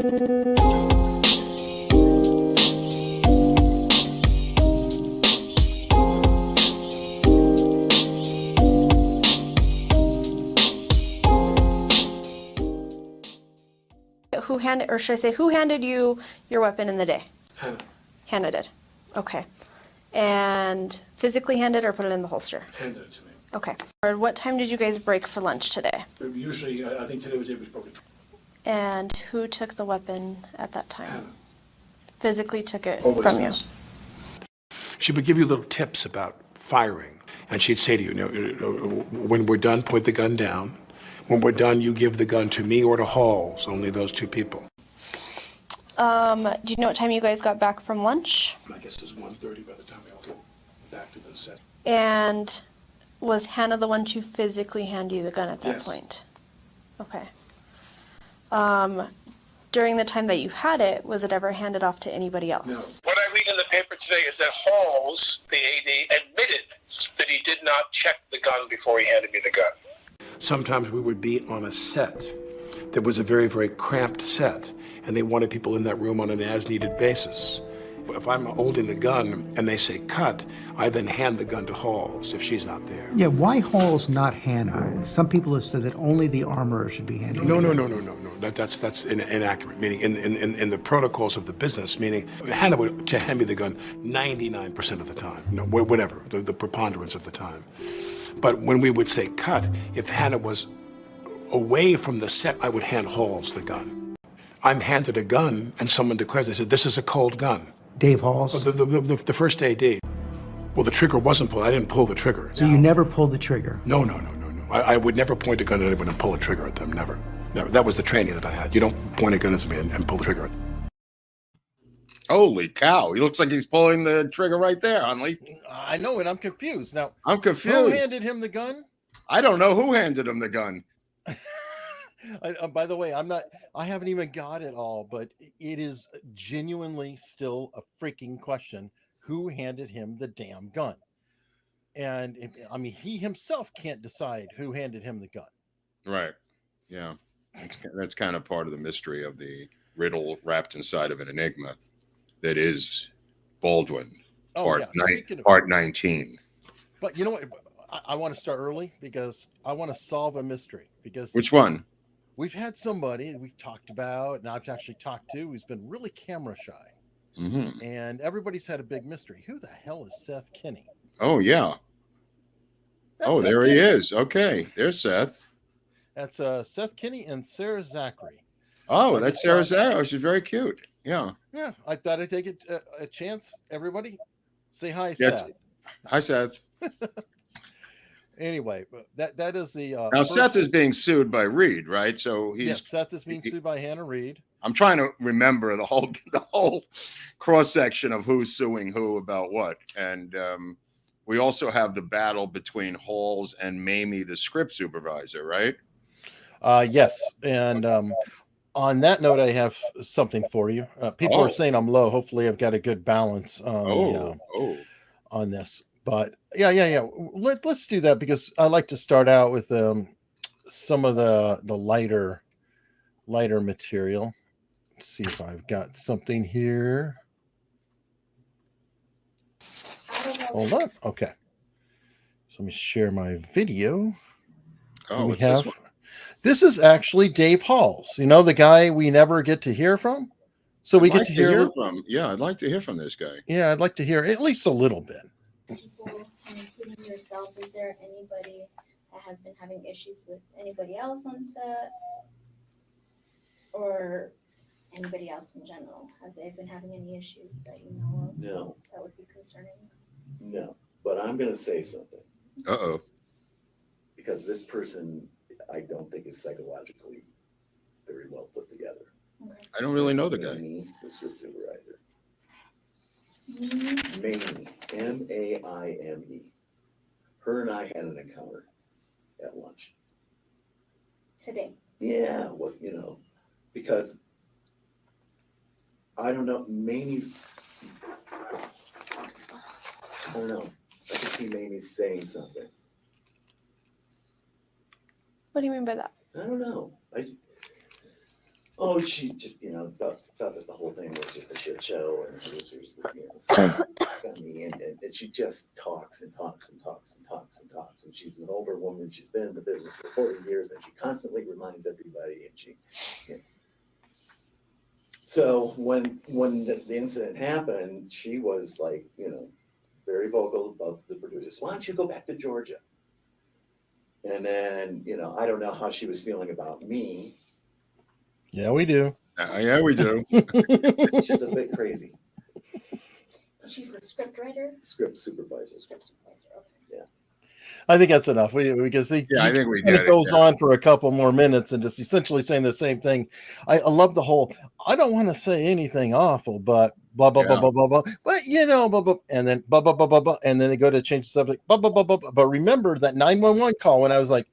Who handed, or should I say, who handed you your weapon in the day? Hannah. Hannah did. Okay. And physically handed or put it in the holster? Handed it to me. Okay. Or what time did you guys break for lunch today? Usually, I think today was broken. And who took the weapon at that time? Hannah. Physically took it Always from does. you? She would give you little tips about firing, and she'd say to you, when we're done, put the gun down. When we're done, you give the gun to me or to Halls, only those two people. Do you know what time you guys got back from lunch? I guess it was 1:30 by the time we all got back to the set. And was Hannah the one to physically hand you the gun at that Yes. point? Okay. During the time that you had it, was it ever handed off to anybody else? No. What I read in the paper today is that Halls, the AD, admitted that he did not check the gun before he handed me the gun. Sometimes we would be on a set that was a very, very cramped set, and they wanted people in that room on an as-needed basis. If I'm holding the gun and they say cut, I then hand the gun to Halls if she's not there. Yeah, why Halls, not Hannah? Some people have said that only the armorer should be handling No. it. That's inaccurate. Meaning, in the protocols of the business, meaning Hannah would to hand me the gun 99% of the time. Whatever, the preponderance of the time. But when we would say cut, if Hannah was away from the set, I would hand Halls the gun. I'm handed a gun, and someone declares, they said, "This is a cold gun." Dave Halls? The first AD. Well, the trigger wasn't pulled. I didn't pull the trigger. So you never pulled the trigger? No. I would never point a gun at anyone and pull a trigger at them. Never. That was the training that I had. You don't point a gun at me and pull the trigger. Holy cow. He looks like he's pulling the trigger right there, Hunley. I know, and I'm confused. Now, I'm confused. who handed him the gun? I don't know who handed him the gun. By the way, I haven't even got it all, but it is genuinely still a freaking question. Who handed him the damn gun? And he himself can't decide who handed him the gun. Right. Yeah. That's kind of part of the mystery of the riddle wrapped inside of an enigma that is Baldwin, part 19. But you know what? I want to start early because I want to solve a mystery. Because which one? We've had somebody we've talked about, and I've actually talked to, who's been really camera shy. Mm-hmm. And everybody's had a big mystery. Who the hell is Seth Kinney? Oh, yeah. That's there he is. Okay. There's Seth. That's Seth Kinney and Sarah Zachary. Oh, that's Sarah Zachary. She's very cute. Yeah. Yeah. I thought I'd take a chance. Everybody say hi, Yeah, Seth. Hi, Seth. Anyway, that is the now Seth is being sued by Reed, right? So Seth is being sued by Hannah Reed. I'm trying to remember the whole cross section of who's suing who about what, and we also have the battle between Halls and Mamie, the script supervisor, right? Yes, and on that note, I have something for you. People are saying I'm low. Hopefully, I've got a good balance on this. But yeah. Let's do that because I like to start out with some of the lighter material. Let's see if I've got something here. Hold on. Okay. So let me share my video. Oh, what's this one? This is actually Dave Halls. You know, the guy we never get to hear from. So we get to hear from. Yeah, I'd like to hear from this guy. Yeah, I'd like to hear at least a little bit. People, including yourself, is there anybody that has been having issues with anybody else on set or anybody else in general? Have they been having any issues that you know of? No. That would be concerning? No, but I'm going to say something. Uh-oh. Because this person, I don't think is psychologically very well put together. Okay. I don't really know the guy. Mamie, the script supervisor. Mamie, M-A-I-M-E. Her and I had an encounter at lunch. Today? Yeah, well, because I don't know, Mamie's, I don't know. I can see Mamie saying something. What do you mean by that? I don't know. Oh, she just, thought that the whole thing was just a shit show, and and she just talks and talks and talks and talks and talks. And she's an older woman. She's been in the business for 40 years, and she constantly reminds everybody. And so when the incident happened, she was like, very vocal about the producers. Why don't you go back to Georgia? And then, I don't know how she was feeling about me. Yeah, we do. Yeah, we do. She's a bit crazy. She's the script writer? Script supervisor. Script supervisor, okay. Yeah. I think that's enough. We can see. Yeah, I think we and get it goes yeah. on for a couple more minutes and just essentially saying the same thing. I love the whole. I don't want to say anything awful, but blah blah blah blah blah blah. But blah blah, and then blah blah blah blah blah, and then they go to change the subject. Blah blah blah blah. But remember that 911 call when I was like,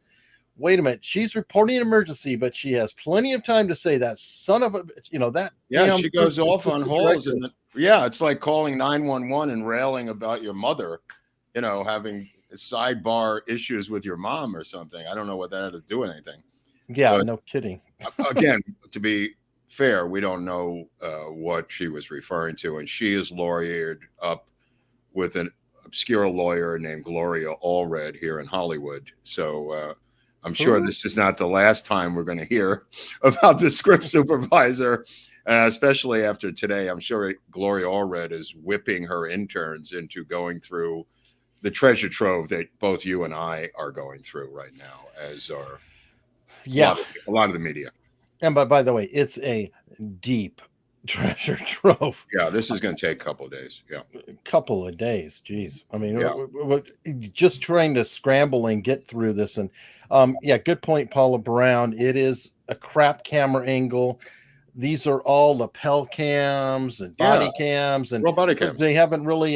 wait a minute, she's reporting an emergency, but she has plenty of time to say that son of a, that. Yeah, she goes off on holes, and it's like calling 911 and railing about your mother, having sidebar issues with your mom or something. I don't know what that had to do with anything. Yeah, but, no kidding. Again, to be fair, we don't know what she was referring to, and she is lawyered up with an obscure lawyer named Gloria Allred here in Hollywood. So I'm sure this is not the last time we're going to hear about the script supervisor, especially after today. I'm sure Gloria Allred is whipping her interns into going through the treasure trove that both you and I are going through right now, as are a lot of the media. And by the way, it's a deep treasure trove. Yeah, this is going to take a couple of days. Yeah, a couple of days. Geez, I mean, we're just trying to scramble and get through this. And good point, Paula Brown. It is a crap camera angle. These are all lapel cams and body cams, and body cams. They haven't really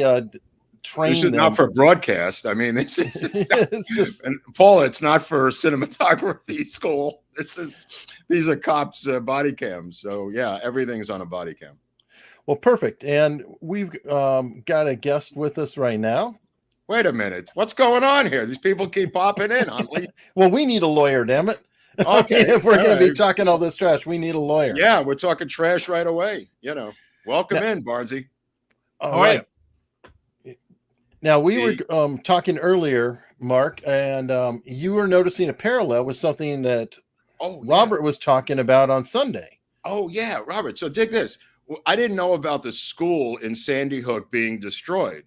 trained. This is not for broadcast. I mean, this is it's just, and Paula, it's not for cinematography school. These are cops' body cams. So yeah, everything's on a body cam. Well, perfect. And we've got a guest with us right now. Wait a minute, what's going on here? These people keep popping in, Huntley. Well, we need a lawyer, damn it. Okay, if we're going to be talking all this trash, we need a lawyer. Yeah, we're talking trash right away. Welcome in, Barnesy. All right. Now, we were talking earlier, Mark, and you were noticing a parallel with something that Robert was talking about on Sunday. Oh, yeah, Robert. So dig this. I didn't know about the school in Sandy Hook being destroyed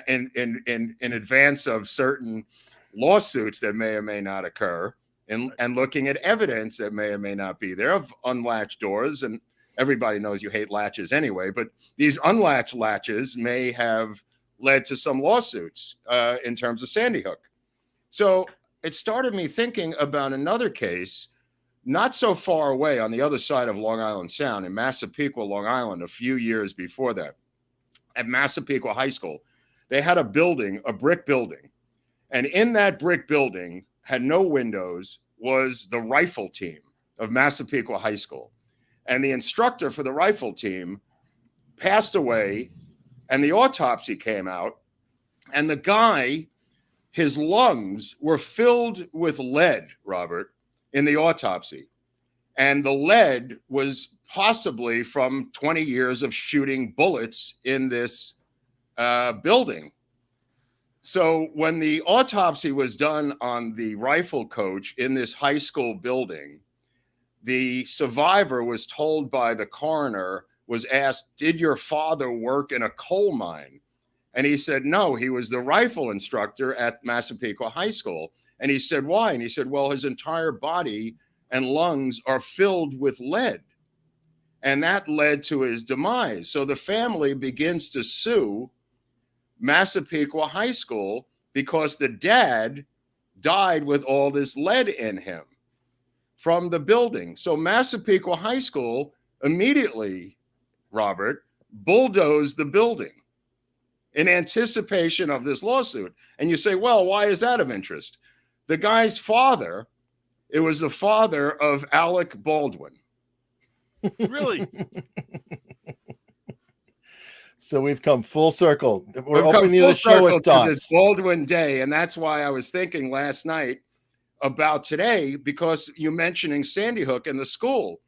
in advance of certain lawsuits that may or may not occur, and looking at evidence that may or may not be there of unlatched doors. And everybody knows you hate latches anyway, but these unlatched latches may have led to some lawsuits in terms of Sandy Hook. So it started me thinking about another case not so far away on the other side of Long Island Sound in Massapequa, Long Island, a few years before that. At Massapequa High School, they had a brick building. And in that brick building, had no windows, was the rifle team of Massapequa High School. And the instructor for the rifle team passed away, and the autopsy came out, and the guy, his lungs were filled with lead, Robert, in the autopsy. And the lead was possibly from 20 years of shooting bullets in this building. So when the autopsy was done on the rifle coach in this high school building, the survivor was told by the coroner, was asked, did your father work in a coal mine? And he said, no, he was the rifle instructor at Massapequa High School. And he said, why? And he said, well, his entire body and lungs are filled with lead. And that led to his demise. So the family begins to sue Massapequa High School because the dad died with all this lead in him from the building. So Massapequa High School immediately, Robert, bulldozed the building in anticipation of this lawsuit. And you say, well, why is that of interest? The guy's father, it was the father of Alec Baldwin. Really? So we've come full circle. We're opening the show at dots. This Baldwin Day, and that's why I was thinking last night about today, because you mentioning Sandy Hook and the school.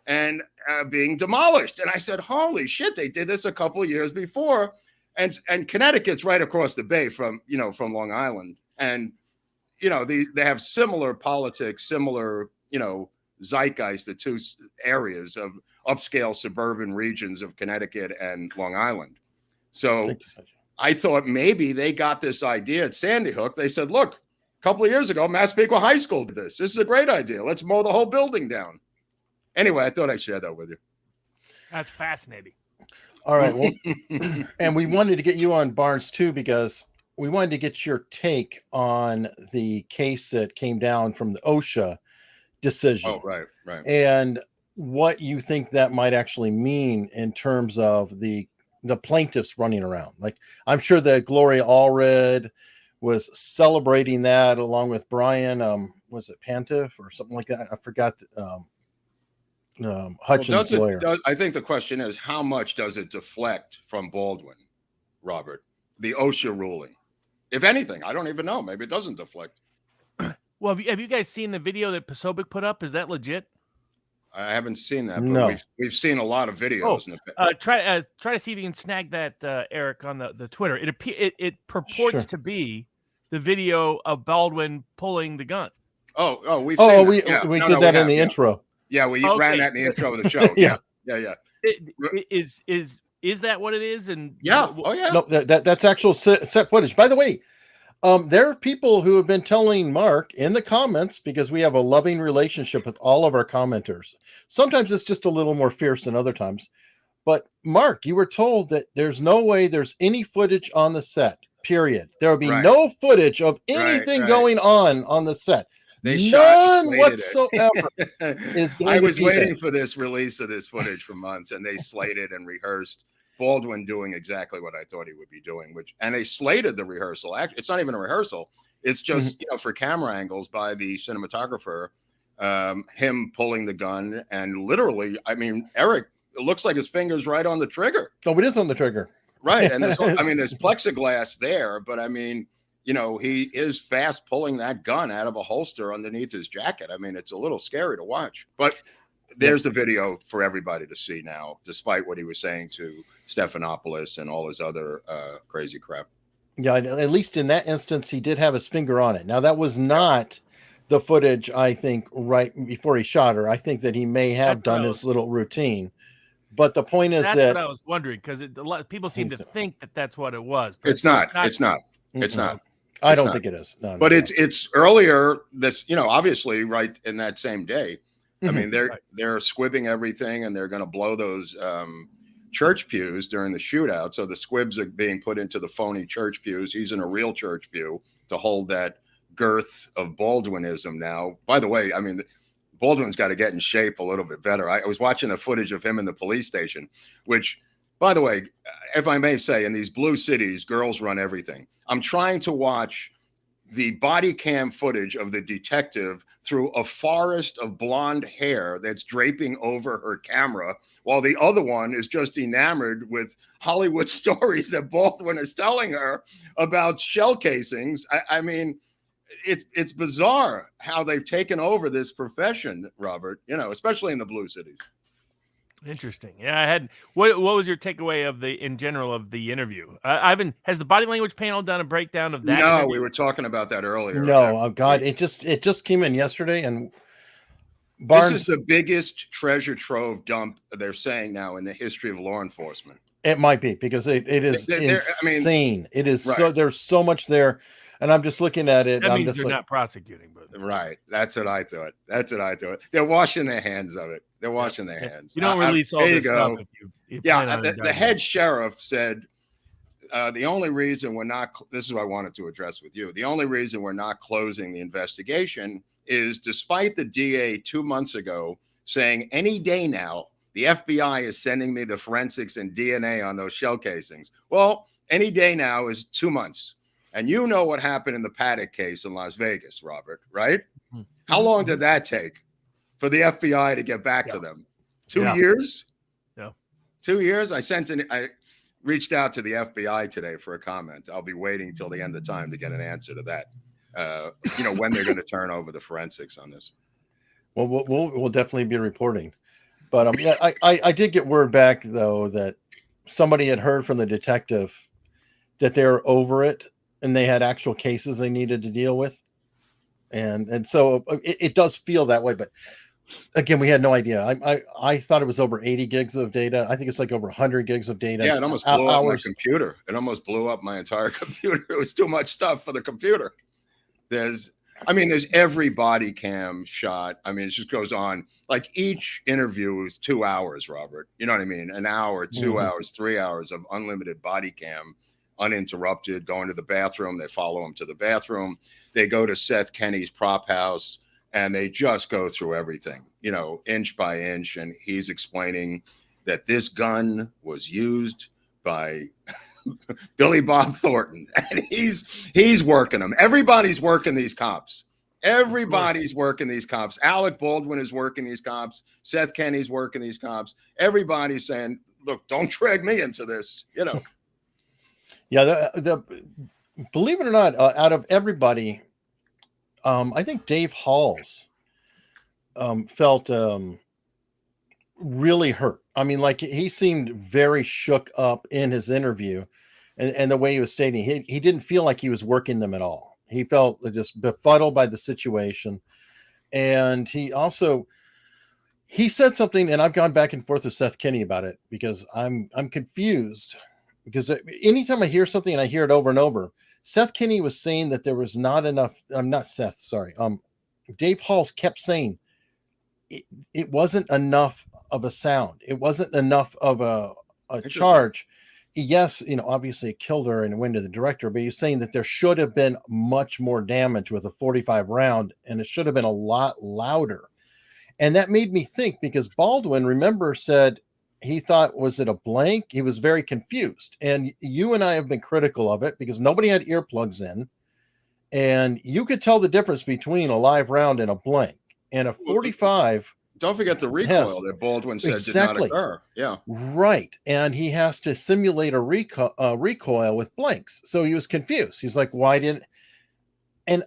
and being demolished. And I said, holy shit, they did this a couple of years before. And Connecticut's right across the bay from Long Island. And, they have similar politics, similar, zeitgeist, the two areas of upscale suburban regions of Connecticut and Long Island. So I thought maybe they got this idea at Sandy Hook. They said, look, a couple of years ago, Massapequa High School did this. This is a great idea. Let's mow the whole building down. Anyway, I thought I'd share that with you. That's fascinating. All right. Well, and we wanted to get you on Barnes too, because we wanted to get your take on the case that came down from the OSHA decision. Oh, right. And what you think that might actually mean in terms of the plaintiffs running around. Like, I'm sure that Gloria Allred was celebrating that along with Brian, was it Pantiff or something like that? I forgot. Hutchins' lawyer. I think the question is, how much does it deflect from Baldwin, Robert, the OSHA ruling? If anything, I don't even know. Maybe it doesn't deflect. Well, have you guys seen the video that Posobiec put up? Is that legit? I haven't seen that, but No. we've seen a lot of videos. Try to see if you can snag that, Eric, on the Twitter. It purports to be the video of Baldwin pulling the gun. We did that in the intro. Yeah, we ran that in the intro of the show. Yeah. Is that what it is? And No, that's actual set footage. By the way, there are people who have been telling Mark in the comments, because we have a loving relationship with all of our commenters. Sometimes it's just a little more fierce than other times. But Mark, you were told that there's no way there's any footage on the set, period. There will be no footage of anything going on the set. None whatsoever. I was waiting for this release of this footage for months, and they slated and rehearsed Baldwin doing exactly what I thought he would be doing, and they slated the rehearsal. Actually, it's not even a rehearsal. It's just, for camera angles by the cinematographer, him pulling the gun, and literally, I mean, Eric, it looks like his finger's right on the trigger. Oh, it is on the trigger. Right. And there's plexiglass there, but I mean, he is fast pulling that gun out of a holster underneath his jacket. I mean, it's a little scary to watch, but there's the video for everybody to see now, despite what he was saying to Stephanopoulos and all his other crazy crap. Yeah, at least in that instance, he did have his finger on it. Now, that was not the footage, I think, right before he shot her. I think that he may have done his little routine. But the point is that's that what I was wondering, because a lot of people seem to think that that's what it was. But it's not. I don't think it is. No, but it's earlier. This, obviously, right in that same day. I mean, they're squibbing everything, and they're going to blow those church pews during the shootout. So the squibs are being put into the phony church pews. He's in a real church pew to hold that girth of Baldwinism. Now, by the way, I mean, Baldwin's got to get in shape a little bit better. I was watching the footage of him in the police station, which, by the way, if I may say, in these blue cities, girls run everything. I'm trying to watch the body cam footage of the detective through a forest of blonde hair that's draping over her camera, while the other one is just enamored with Hollywood stories that Baldwin is telling her about shell casings. I mean, it's bizarre how they've taken over this profession, Robert, especially in the blue cities. Interesting. Yeah, I had. What was your takeaway in general of the interview? Ivan, has the body language panel done a breakdown of that? No, interview? we were talking about that earlier. No, God, it just came in yesterday, and Barnes, this is the biggest treasure trove dump they're saying now in the history of law enforcement. It might be, because it is insane. It is so there's so much there. And I'm just looking at it. That means they're not prosecuting, but right. That's what I thought. They're washing their hands of it. They're washing their hands. You don't release all this stuff. If you the head sheriff said the only reason we're not. This is what I wanted to address with you. The only reason we're not closing the investigation is, despite the DA 2 months ago saying any day now the FBI is sending me the forensics and DNA on those shell casings. Well, any day now is 2 months. And you know what happened in the Paddock case in Las Vegas, Robert, right? Mm-hmm. How long did that take for the FBI to get back to them? 2 years? Yeah. 2 years? I reached out to the FBI today for a comment. I'll be waiting till the end of time to get an answer to that. When they're going to turn over the forensics on this. Well, we'll definitely be reporting. But yeah, I did get word back though that somebody had heard from the detective that they were over it and they had actual cases they needed to deal with, and so it does feel that way. But again, we had no idea. I thought it was over 80 gigs of data. I think it's like over 100 gigs of data. Yeah, it almost blew up my computer. It almost blew up my entire computer. It was too much stuff for the computer. There's every body cam shot. I mean, it just goes on. Like each interview is 2 hours, Robert. You know what I mean? An hour, 2 hours, 3 hours of unlimited body cam, uninterrupted, going to the bathroom. They follow him to the bathroom. They go to Seth Kenney's prop house and they just go through everything, inch by inch. And he's explaining that this gun was used by Billy Bob Thornton, and he's working them. Everybody's working these cops. Everybody's working these cops. Alec Baldwin is working these cops. Seth Kenney's working these cops. Everybody's saying, "Look, don't drag me into this." Yeah, the believe it or not, out of everybody, I think Dave Halls felt really hurt. I mean, like he seemed very shook up in his interview, and the way he was stating, he didn't feel like he was working them at all. He felt just befuddled by the situation, and he said something, and I've gone back and forth with Seth Kenney about it because I'm confused. Because anytime I hear something and I hear it over and over, Seth Kenney was saying that there was not enough. I'm not Seth, sorry. Dave Halls kept saying it wasn't enough of a sound. It wasn't enough of a charge. Yes, obviously it killed her and went to the director, but he's saying that there should have been much more damage with a 45 round, and it should have been a lot louder. And that made me think, because Baldwin, remember, said he thought, was it a blank? He was very confused. And you and I have been critical of it because nobody had earplugs in, and you could tell the difference between a live round and a blank. And a 45. Don't forget the recoil that Baldwin said did not occur. Yeah. Right. And he has to simulate a recoil with blanks. So he was confused. He's like, why didn't? And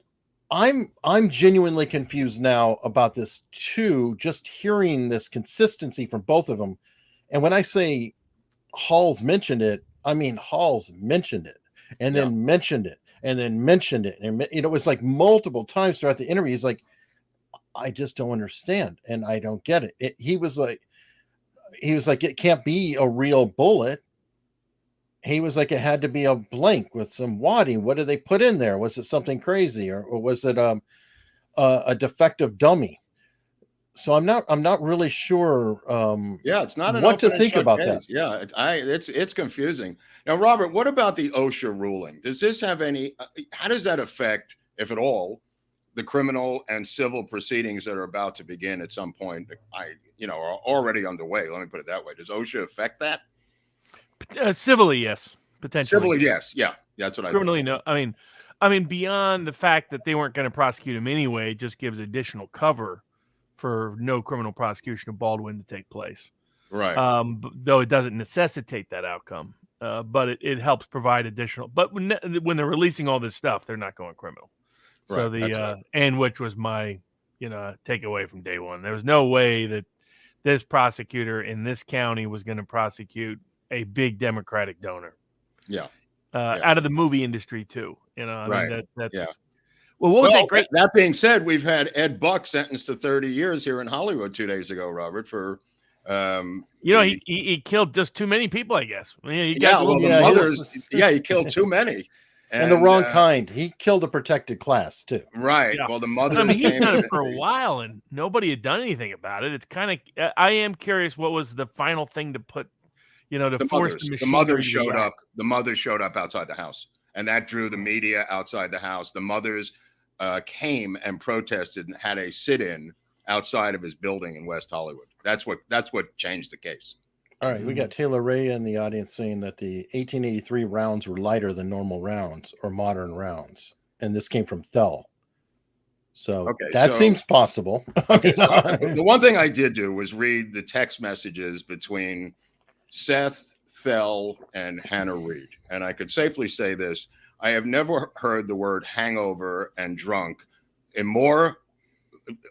I'm genuinely confused now about this too, just hearing this consistency from both of them. And when I say Halls mentioned it, I mean Halls mentioned it and then mentioned it and then mentioned it. And it was like multiple times throughout the interview. He's like, I just don't understand, and I don't get it. He was like, it can't be a real bullet. He was like, it had to be a blank with some wadding. What did they put in there? Was it something crazy, or was it a defective dummy? So I'm not really sure. It's not what to think about case. That. Yeah, it's confusing. Now, Robert, what about the OSHA ruling? Does this have any? How does that affect, if at all, the criminal and civil proceedings that are about to begin at some point? Are already underway. Let me put it that way. Does OSHA affect that? Civilly, yes. Potentially. Civilly, yes. Yeah, that's what I. Criminally, no. I mean, beyond the fact that they weren't going to prosecute him anyway, it just gives additional cover for no criminal prosecution of Baldwin to take place. Right. Though it doesn't necessitate that outcome, but it helps provide additional. But when they're releasing all this stuff, they're not going criminal. So right, and which was my, takeaway from day one. There was no way that this prosecutor in this county was going to prosecute a big Democratic donor. Yeah. Out of the movie industry too. Right. That's. Yeah. Well, what was that great? That being said, we've had Ed Buck sentenced to 30 years here in Hollywood 2 days ago, Robert, for. He killed just too many people, I guess. He killed too many. And the wrong kind. He killed a protected class too. Right. Yeah. Well, the mother. He's done it for a while, and nobody had done anything about it. It's kind of. I am curious what was the final thing to put, to force the machine. The mother showed up. The mother showed up outside the house, and that drew the media outside the house. The mothers came and protested and had a sit-in outside of his building in West Hollywood. That's what changed the case. All right, we got Taylor Ray in the audience saying that the 1883 rounds were lighter than normal rounds or modern rounds, and this came from Thel. So that seems possible. The one thing I did do was read the text messages between Seth, Thel, and Hannah Reed, and I could safely say this: I have never heard the word hangover and drunk in more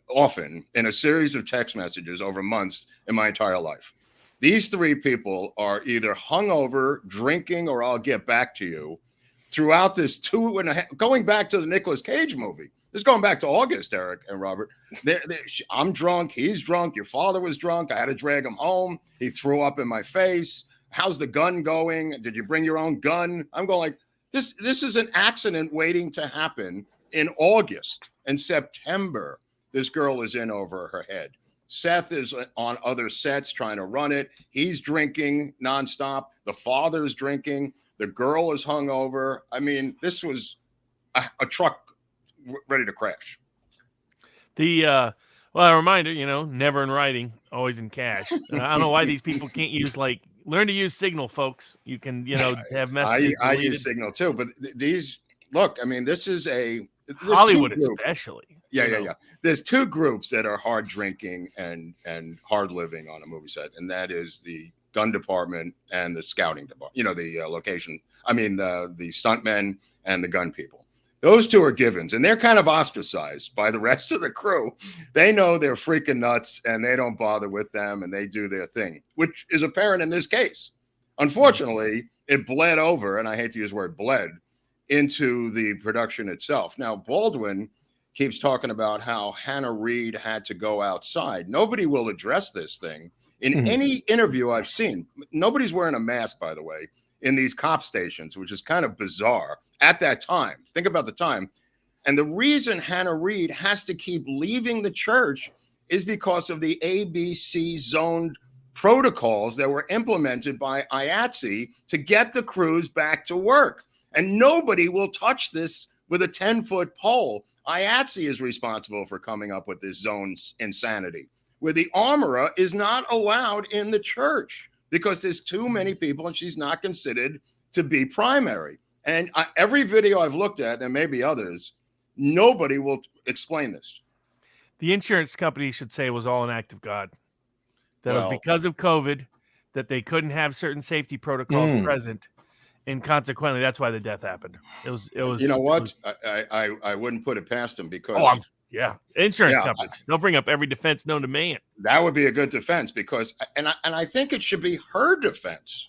often in a series of text messages over months in my entire life. These three people are either hungover, drinking, or I'll get back to you throughout this 2.5, going back to the Nicolas Cage movie. This is going back to August, Eric and Robert. I'm drunk. He's drunk. Your father was drunk. I had to drag him home. He threw up in my face. How's the gun going? Did you bring your own gun? I'm going like, this is an accident waiting to happen in August and September. This girl is in over her head. Seth is on other sets trying to run it. He's drinking nonstop. The father's drinking. The girl is hungover. I mean, this was a truck ready to crash. A reminder, never in writing, always in cash. I don't know why these people can't learn to use Signal, folks. You can, have messages. I use Signal too, but these, look, I mean, this is Hollywood especially. Yeah. There's two groups that are hard drinking and hard living on a movie set, and that is the gun department and the scouting department. The location. I mean, the stuntmen and the gun people. Those two are givens, and they're kind of ostracized by the rest of the crew. They know they're freaking nuts, and they don't bother with them, and they do their thing, which is apparent in this case. Unfortunately, it bled over, and I hate to use the word bled, into the production itself. Now, Baldwin keeps talking about how Hannah Reid had to go outside. Nobody will address this thing. In any interview I've seen, nobody's wearing a mask, by the way, in these cop stations, which is kind of bizarre at that time. Think about the time. And the reason Hannah Reid has to keep leaving the church is because of the ABC zoned protocols that were implemented by IATSE to get the crews back to work. And nobody will touch this with a 10-foot pole. IATSE is responsible for coming up with this zone insanity, where the armorer is not allowed in the church because there's too many people and she's not considered to be primary. And every video I've looked at, and maybe others, nobody will explain this. The insurance company should say it was all an act of God. That was because of COVID, that they couldn't have certain safety protocols present. And consequently, that's why the death happened. It was. You know what? I wouldn't put it past them because. Insurance companies. They'll bring up every defense known to man. That would be a good defense because, and I think it should be her defense.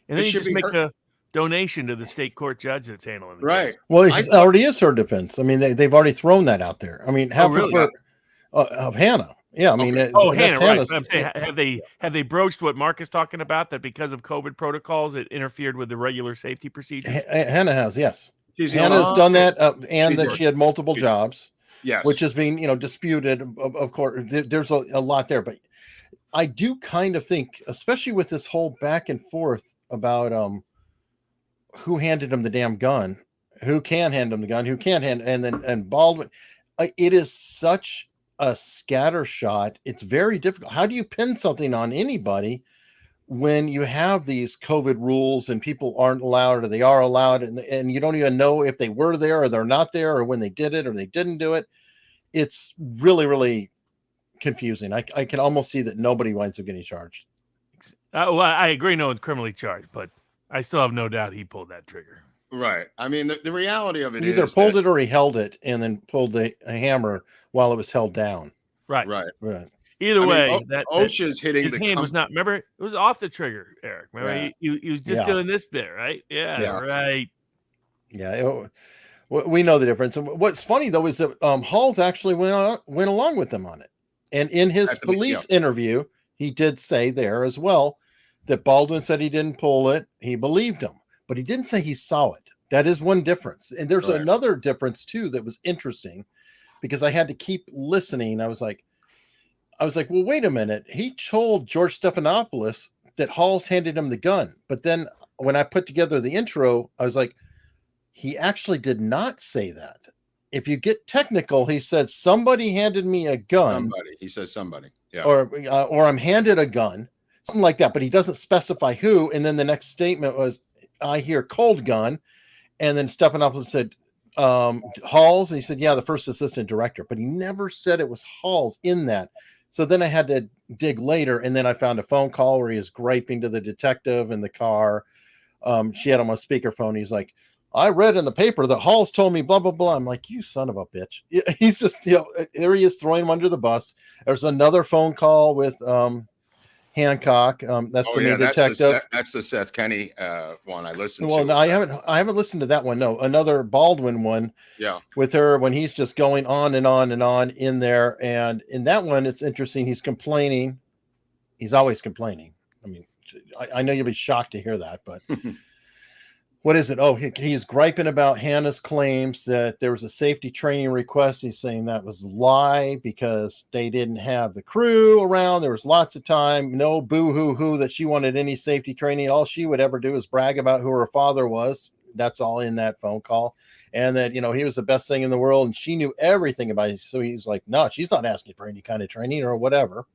And then you just make a donation to the state court judge that's handling it. Right. Well, it already is her defense. I mean, they've already thrown that out there. I mean, of Hannah. Yeah, I mean, Hannah, right. I'm saying, have they broached what Mark is talking about, that because of COVID protocols, it interfered with the regular safety procedures? Hannah has, yes. Hannah's done that, and that she had multiple jobs, which is being, disputed. Of course, there's a lot there, but I do kind of think, especially with this whole back and forth about who handed him the damn gun, who can hand him the gun, who can't hand, and Baldwin, it is such a scatter shot. It's very difficult. How do you pin something on anybody when you have these COVID rules and people aren't allowed or they are allowed, and you don't even know if they were there or they're not there, or when they did it or they didn't do it? It's really, really confusing. I can almost see that nobody winds up getting charged. I agree, no one's criminally charged, but I still have no doubt he pulled that trigger. Right. I mean, the reality of it he either pulled it or he held it and then pulled a hammer while it was held down. Right. I Either way, mean, OSHA's hitting his hand was not. Remember, it was off the trigger, Eric. Remember, he was just doing this bit, right? Yeah. Right. Yeah. We know the difference. And what's funny though is that Halls actually went along with them on it, and in his police interview, he did say there as well that Baldwin said he didn't pull it. He believed him, but he didn't say he saw it. That is one difference. And there's another difference too that was interesting, because I had to keep listening. I was like, well, wait a minute. He told George Stephanopoulos that Halls handed him the gun. But then when I put together the intro, I was like, he actually did not say that. If you get technical, he said, somebody handed me a gun. He says somebody. Yeah. Or I'm handed a gun, something like that. But he doesn't specify who. And then the next statement was, I hear cold gun. And then Stephanopoulos said, Halls. And he said, yeah, the first assistant director. But he never said it was Halls in that. So then I had to dig later. And then I found a phone call where he was griping to the detective in the car. She had him on speakerphone. He's like, I read in the paper that Halls told me blah, blah, blah. I'm like, you son of a bitch. He's just, there he is throwing him under the bus. There's another phone call with Hancock. That's the new detective. That's the Seth Kenny one I listened to. Well, no, I haven't listened to that one. No, another Baldwin one. Yeah. With her when he's just going on and on and on in there. And in that one, it's interesting. He's complaining. He's always complaining. I mean, I know you'll be shocked to hear that, but what is it? Oh, he's griping about Hannah's claims that there was a safety training request. He's saying that was a lie because they didn't have the crew around. There was lots of time. No boo-hoo-hoo that she wanted any safety training. All she would ever do is brag about who her father was. That's all in that phone call. And that, he was the best thing in the world and she knew everything about it. So he's like, no, she's not asking for any kind of training or whatever.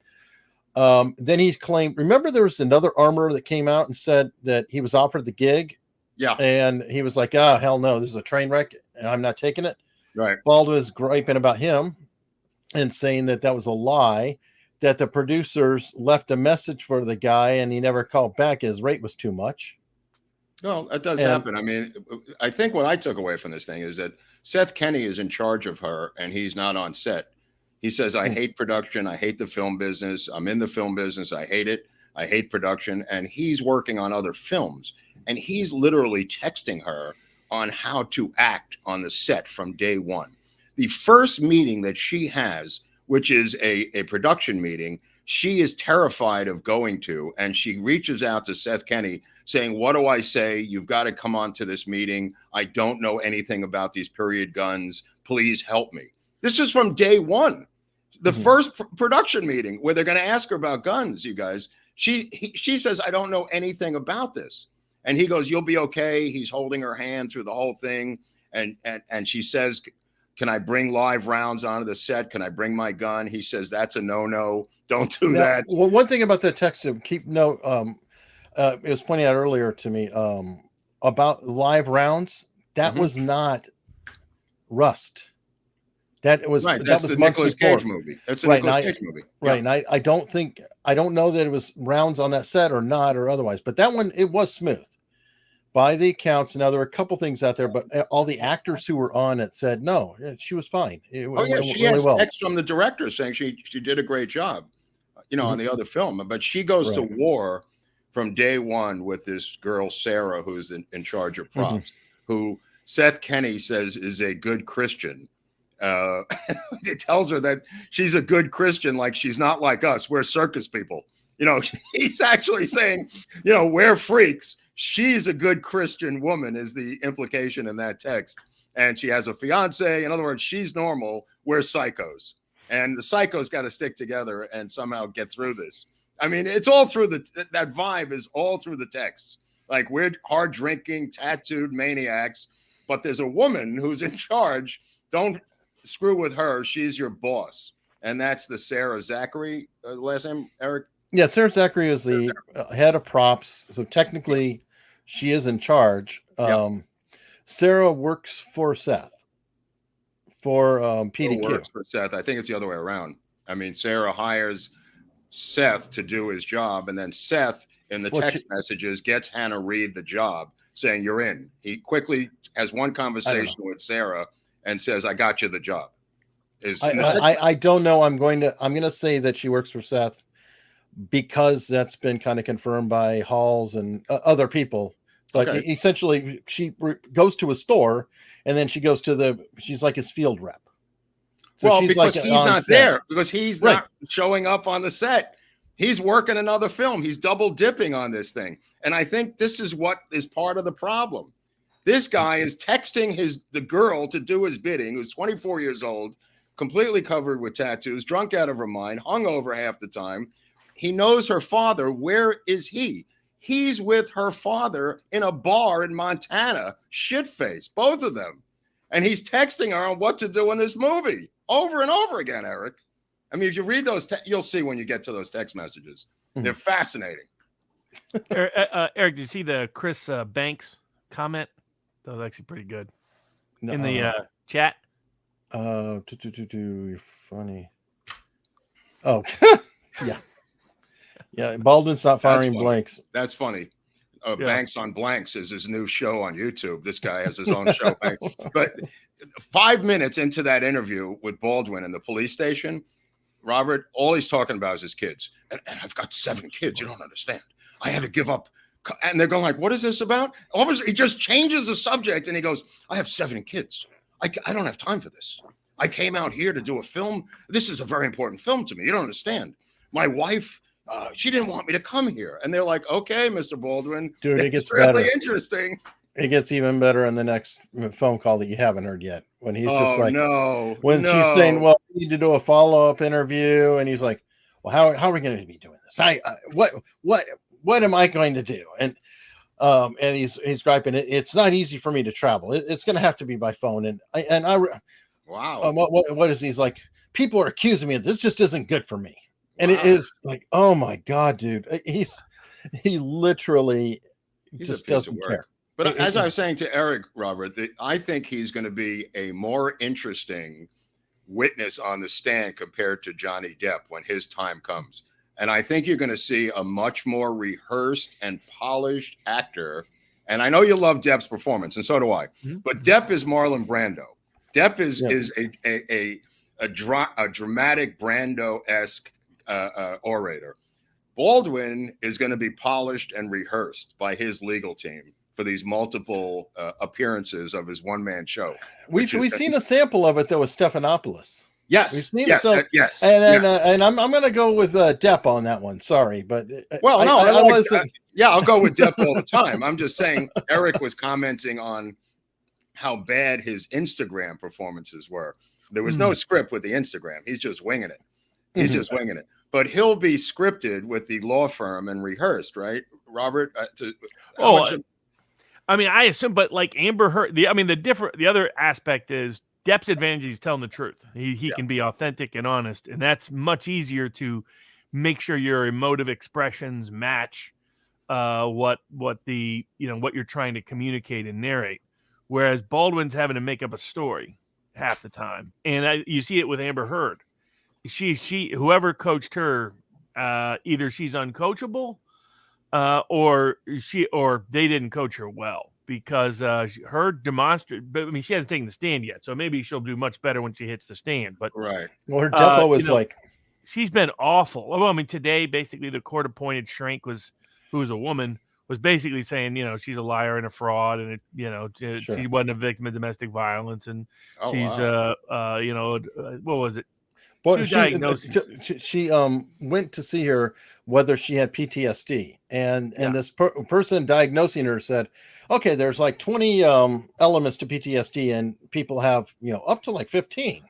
Then he claimed, remember there was another armorer that came out and said that he was offered the gig. Yeah. And he was like, oh, hell no, this is a train wreck and I'm not taking it. Right. Baldwin was griping about him and saying that that was a lie, that the producers left a message for the guy and he never called back. His rate was too much. Well, it does happen. I mean, I think what I took away from this thing is that Seth Kenny is in charge of her and he's not on set. He says, I hate production. I hate the film business. I'm in the film business. I hate it. I hate production. And he's working on other films. And he's literally texting her on how to act on the set from day one. The first meeting that she has, which is a production meeting, she is terrified of going to. And she reaches out to Seth Kenny saying, what do I say? You've got to come on to this meeting. I don't know anything about these period guns. Please help me. This is from day one. The first production meeting where they're going to ask her about guns, you guys. She says, I don't know anything about this. And he goes, you'll be okay. He's holding her hand through the whole thing. And she says, can I bring live rounds onto the set? Can I bring my gun? He says, that's a no-no. Don't do that. Well, one thing about the text, keep note, it was pointed out earlier to me about live rounds. That was not Rust. That was right. That was the months Nicolas before. Cage movie. That's a Nicolas Cage movie. Right. And I don't know that it was rounds on that set or not or otherwise, but that one, it was smooth by the accounts. Now there were a couple things out there, but all the actors who were on it said, no, she was fine. She has text from the director saying she did a great job, on the other film, but she goes to war from day one with this girl, Sarah, who's in charge of props, who Seth Kenny says is a good Christian. It tells her that she's a good Christian, like she's not like us. We're circus people. He's actually saying, we're freaks. She's a good Christian woman is the implication in that text. And she has a fiance. In other words, she's normal. We're psychos. And the psychos got to stick together and somehow get through this. I mean, it's all through that vibe is all through the texts. Like we're hard drinking, tattooed maniacs, but there's a woman who's in charge. Don't screw with her. She's your boss. And that's the Sarah Zachary last name, Eric. Yeah, Sarah Zachary is the head of props. So technically she is in charge. Sarah works for Seth for PDQ. Works for Seth. I think it's the other way around. I mean, Sarah hires Seth to do his job, and then Seth in the text messages gets Hannah read the job saying you're in. He quickly has one conversation with Sarah and says, I got you the job. I don't know. I'm going to say that she works for Seth because that's been kind of confirmed by Halls and other people. But essentially, she goes to a store and then she goes to she's like his field rep. So she's because like he's not there, because he's not showing up on the set. He's working another film. He's double dipping on this thing. And I think this is what is part of the problem. This guy is texting the girl to do his bidding, who's 24 years old, completely covered with tattoos, drunk out of her mind, hungover half the time. He knows her father. Where is he? He's with her father in a bar in Montana, shit-faced, both of them. And he's texting her on what to do in this movie over and over again, Eric. I mean, if you read those, you'll see when you get to those text messages. They're fascinating. Eric, did you see the Chris Banks comment? That was actually pretty good. In the chat. You're funny. Oh, yeah. Yeah, Baldwin's not firing blanks. That's funny. Banks on Blanks is his new show on YouTube. This guy has his own show. But 5 minutes into that interview with Baldwin in the police station, Robert, all he's talking about is his kids. And I've got 7 kids. You don't understand. I had to give up. And they're going like, what is this about? All of a sudden, he just changes the subject and he goes, I have 7 kids. I don't have time for this. I came out here to do a film. This is a very important film to me. You don't understand. My wife, she didn't want me to come here. And they're like, okay, Mr. Baldwin. Dude, it gets really better. Interesting. It gets even better in the next phone call that you haven't heard yet. When he's just like, when she's saying, well, we need to do a follow-up interview. And he's like, well, how are we going to be doing this? What am I going to do? And he's griping. It's not easy for me to travel. It's going to have to be by phone. Wow. What is he's like? People are accusing me of this. Just isn't good for me. And it is like, oh my God, dude. He literally just doesn't care. But as I was saying to Eric, Robert, I think he's going to be a more interesting witness on the stand compared to Johnny Depp when his time comes. And I think you're going to see a much more rehearsed and polished actor. And I know you love Depp's performance, and so do I. Mm-hmm. But Depp is Marlon Brando. Depp is a dramatic Brando-esque orator. Baldwin is going to be polished and rehearsed by his legal team for these multiple appearances of his one-man show. We've seen a sample of it though with Stephanopoulos. Yes, we've seen yes, it. Yes. And I'm going to go with Depp on that one. Sorry, but I'll go with Depp all the time. I'm just saying Eric was commenting on how bad his Instagram performances were. There was no script with the Instagram. He's just winging it. He's just winging it. But he'll be scripted with the law firm and rehearsed, right, Robert? I assume, but like Amber Heard, the other aspect is Depp's advantage. He's telling the truth. He can be authentic and honest, and that's much easier to make sure your emotive expressions match what you're trying to communicate and narrate. Whereas Baldwin's having to make up a story half the time, and you see it with Amber Heard. Whoever coached her, either she's uncoachable, or they didn't coach her well, because her demonstrated. But I mean, she hasn't taken the stand yet, so maybe she'll do much better when she hits the stand. But right, well, her Depo was she's been awful. Well, I mean, today basically the court-appointed shrink who was a woman, was basically saying, she's a liar and a fraud, and she wasn't a victim of domestic violence, and what was it? Well, she went to see her whether she had PTSD, and this person diagnosing her said, okay, there's like 20 elements to PTSD, and people have up to like 15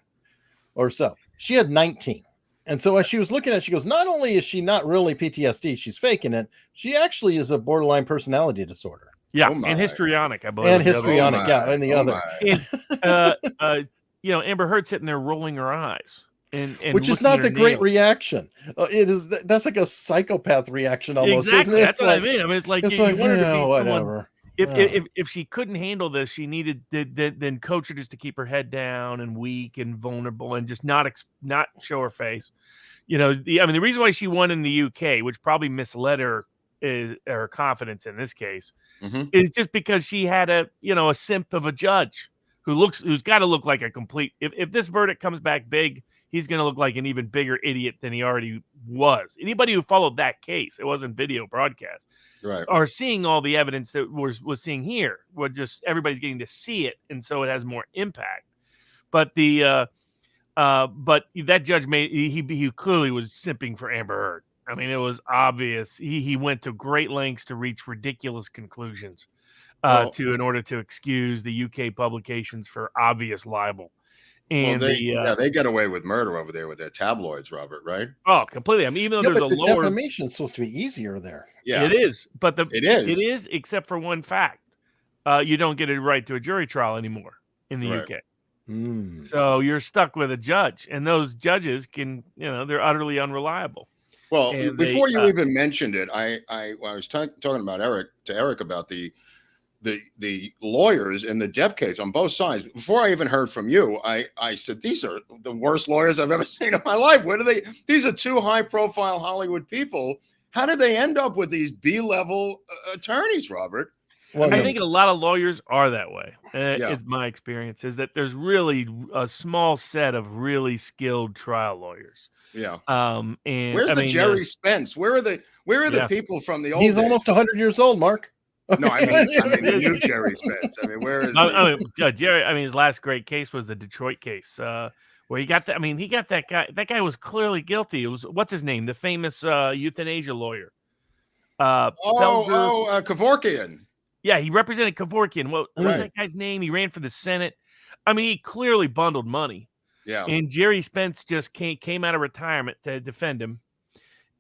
or so. She had 19. And so as she was looking at it, she goes, not only is she not really PTSD, she's faking it. She actually is a borderline personality disorder. Yeah, and histrionic, I believe. And histrionic, and the other. And, Amber Heard sitting there rolling her eyes. And which is not the great reaction. It is. That's like a psychopath reaction almost. Exactly. Isn't it? That's what I mean. I mean, it's like you wanted to be whatever. If she couldn't handle this, she needed then coach her just to keep her head down and weak and vulnerable and just not show her face. The reason why she won in the UK, which probably misled her, is her confidence in this case, is just because she had a simp of a judge who's got to look like a complete. If this verdict comes back big, he's going to look like an even bigger idiot than he already was. Anybody who followed that case, it wasn't video broadcast, right, are seeing all the evidence that was seeing here. We're just everybody's getting to see it, and so it has more impact. But but that judge he clearly was simping for Amber Heard. I mean, it was obvious. He went to great lengths to reach ridiculous conclusions in order to excuse the UK publications for obvious libel. And they get away with murder over there with their tabloids, Robert, right? Oh, completely. I mean, even though there's a lower defamation is supposed to be easier there. Yeah, it is. But it is, except for one fact: you don't get a right to a jury trial anymore in the UK. So you're stuck with a judge, and those judges can, they're utterly unreliable. Well, before you even mentioned it, I was talking about Eric about the lawyers in the Depp case on both sides. Before I even heard from you, I said, these are the worst lawyers I've ever seen in my life. These are two high profile Hollywood people how did they end up with these B-level attorneys, Robert? Well, I think a lot of lawyers are that way. Yeah. It's my experience is that there's really a small set of really skilled trial lawyers. Yeah. And Where's the Jerry Spence? Where are the people from the old days? He's almost 100 years old, Mark. No, I mean the new Jerry Spence. I mean, where is he? Jerry? I mean, his last great case was the Detroit case, where he got that. I mean, he got that guy. That guy was clearly guilty. It was what's his name? The famous euthanasia lawyer. Kevorkian. Yeah, he represented Kevorkian. What was that guy's name? He ran for the Senate. I mean, he clearly bundled money. Yeah. And Jerry Spence just came out of retirement to defend him.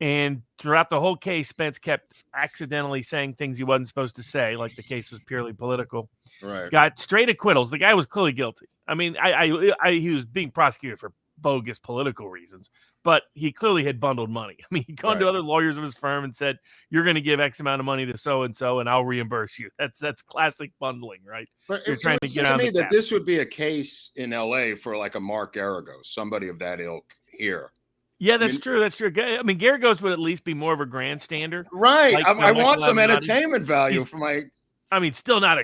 And throughout the whole case, Spence kept accidentally saying things he wasn't supposed to say, like the case was purely political. Right. Got straight acquittals. The guy was clearly guilty. I mean, he was being prosecuted for bogus political reasons, but he clearly had bundled money. I mean, he'd gone to other lawyers of his firm and said, "You're going to give X amount of money to so and so, and I'll reimburse you." That's classic bundling, right? But You're trying to get to on me the that this would be a case in L.A. for like a Mark Garagos, somebody of that ilk here. Yeah, that's true. That's true. I mean, Garagos would at least be more of a grandstander, right? Like, I want some Lemonade. entertainment value for my. I mean, still not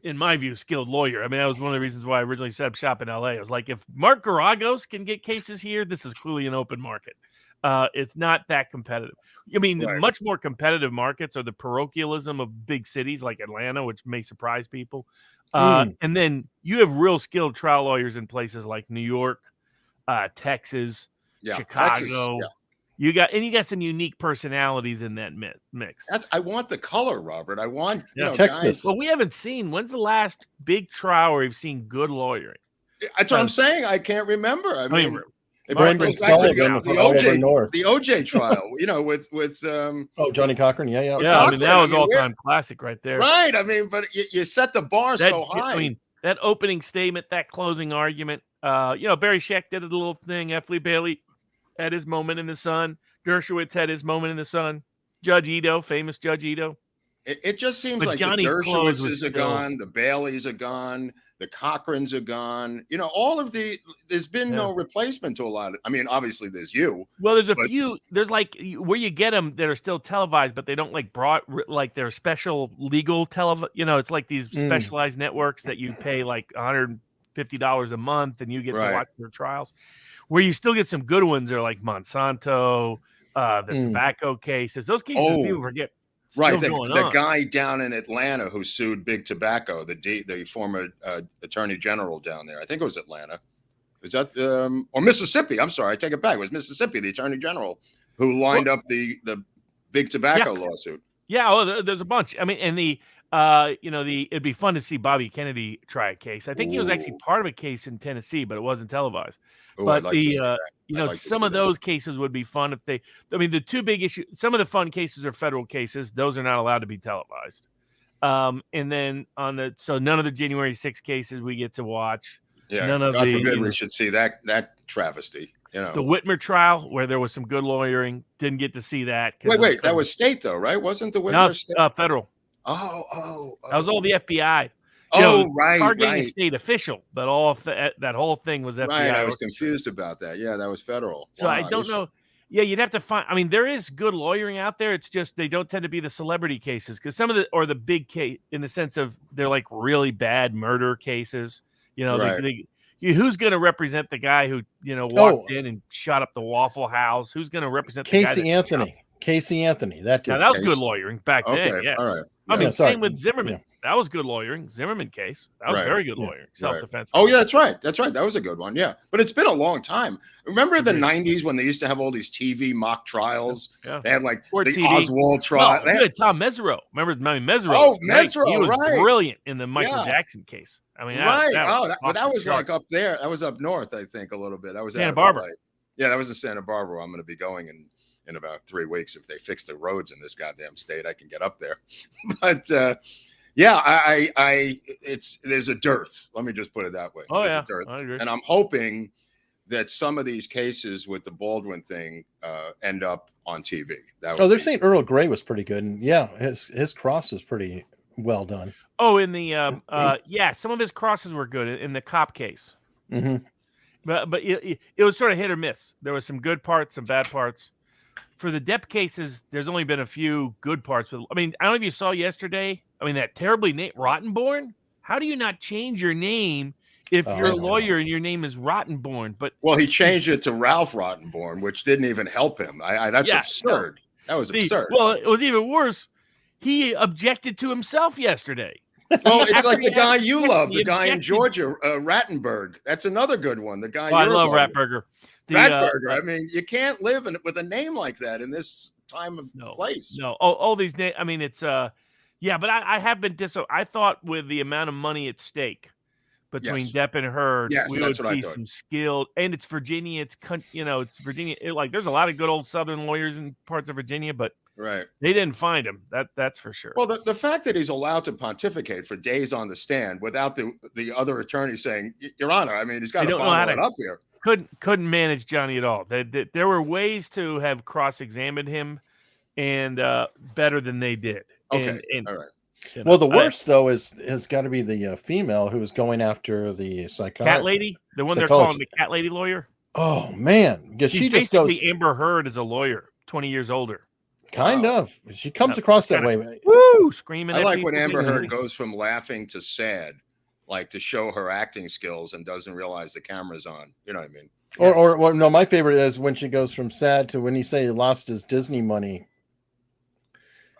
in my view, skilled lawyer. I mean, that was one of the reasons why I originally set up shop in LA. I was like, if Mark Garagos can get cases here, this is clearly an open market. It's not that competitive. I mean, the much more competitive markets are the parochialism of big cities like Atlanta, which may surprise people. And then you have real skilled trial lawyers in places like New York, Texas, Chicago. Texas, You got some unique personalities in that mix. I want the color, Robert. I want Texas. Guys. Well, we haven't seen. When's the last big trial where we've seen good lawyering? That's what I'm saying. I can't remember. I mean, Brendan Sullivan the OJ trial. With Johnny Cochran. Yeah. I mean, that was all-time classic right there. Right. I mean, but you set the bar so high. I mean, that opening statement, that closing argument. Barry Scheck did a little thing. F. Lee Bailey had his moment in the sun. Dershowitz had his moment in the sun. Judge Ito, famous Judge Ito. It just seems like Johnny's the Dershowitzes are gone, the Baileys are gone, the Cochrans are gone. All of there's been no replacement to a lot of. I mean, obviously there's you. Well, there's a few. There's like where you get them that are still televised, but they don't like they're special legal it's like these specialized networks that you pay like $150 a month and you get to watch their trials. Where you still get some good ones are like Monsanto, the tobacco cases. Those cases people forget. Right, the guy down in Atlanta who sued Big Tobacco, the former attorney general down there. I think it was Atlanta. Is that or Mississippi? I'm sorry, I take it back. It was Mississippi, the attorney general who lined up the Big Tobacco lawsuit. Yeah, there's a bunch. I mean, and it'd be fun to see Bobby Kennedy try a case. I think he was actually part of a case in Tennessee, but it wasn't televised. But some of those cases would be fun if they. I mean, the two big issues. Some of the fun cases are federal cases; those are not allowed to be televised. And then none of the January 6 cases we get to watch. Yeah, none of God forbid we should see that travesty. The Whitmer trial where there was some good lawyering, didn't get to see that. Wait, that was state though, right? Wasn't the Whitmer state? Federal. Oh, that was all the FBI. Right. Targeting a state official, but that whole thing was FBI. Right, I was confused about that. Yeah, that was federal. So I don't know. Yeah, you'd have to find. I mean, there is good lawyering out there. It's just they don't tend to be the celebrity cases because some of the big case in the sense of they're like really bad murder cases. Who's going to represent the guy who walked in and shot up the Waffle House? Who's going to represent Casey Anthony? Casey Anthony. That was good lawyering back then. Yes. All right. I mean, same with Zimmerman. Yeah. That was good lawyering. Zimmerman case. That was very good lawyering. Self-defense. Oh, yeah, that's right. That was a good one. Yeah. But it's been a long time. Remember the 90s when they used to have all these TV mock trials? Yeah. They had like the Oswald trial. No, you had Tom Mesereau. Remember Mesereau? Oh, Mesereau, he was brilliant in the Michael Jackson case. I mean, that was like up there. That was up north, I think, a little bit. That was Santa Barbara. Yeah, that was in Santa Barbara. I'm going to be going in about 3 weeks. If they fix the roads in this goddamn state, I can get up there. But there's a dearth. Let me just put it that way. Oh, there's yeah. a dearth. I agree. And I'm hoping that some of these cases with the Baldwin thing end up on TV. They're saying Earl Grey was pretty good. And his cross is pretty well done. Oh, in the some of his crosses were good in the cop case. Mm-hmm. But it was sort of hit or miss. There was some good parts, some bad parts. for the Depp cases, there's only been a few good parts. I mean, I don't know if you saw yesterday. I mean, that terribly named Rottenborn. How do you not change your name if you're a lawyer and your name is Rottenborn? But he changed it to Ralph Rottenborn, which didn't even help him. That's absurd. No. That was absurd. Well, it was even worse. He objected to himself yesterday. Well, it's like the guy you love, the guy in Georgia, Rattenberg. That's another good one. The guy I love Ratberger. Ratberger. I mean, you can't live with a name like that in this time of place. No, all these names. I mean, it's yeah, but I have been I thought with the amount of money at stake between Depp and Heard, we would see some skilled. And it's Virginia. It's it's Virginia. There's a lot of good old Southern lawyers in parts of Virginia, but. Right. They didn't find him. That's for sure. Well, the fact that he's allowed to pontificate for days on the stand without the other attorney saying, Your Honor, I mean, he's got to bottle it up here. Couldn't manage Johnny at all. There were ways to have cross-examined him and better than they did. Okay. All right. Well, the worst though has got to be the female who was going after the psychiatrist. Cat lady, the one they're calling the cat lady lawyer. Oh man, because she just goes. Amber Heard is a lawyer, 20 years older. Kind of. She comes across that way. Woo! Screaming. I like when Amber Heard goes from laughing to sad, like to show her acting skills and doesn't realize the camera's on. You know what I mean? Or no, my favorite is when she goes from sad to when you say he lost his Disney money.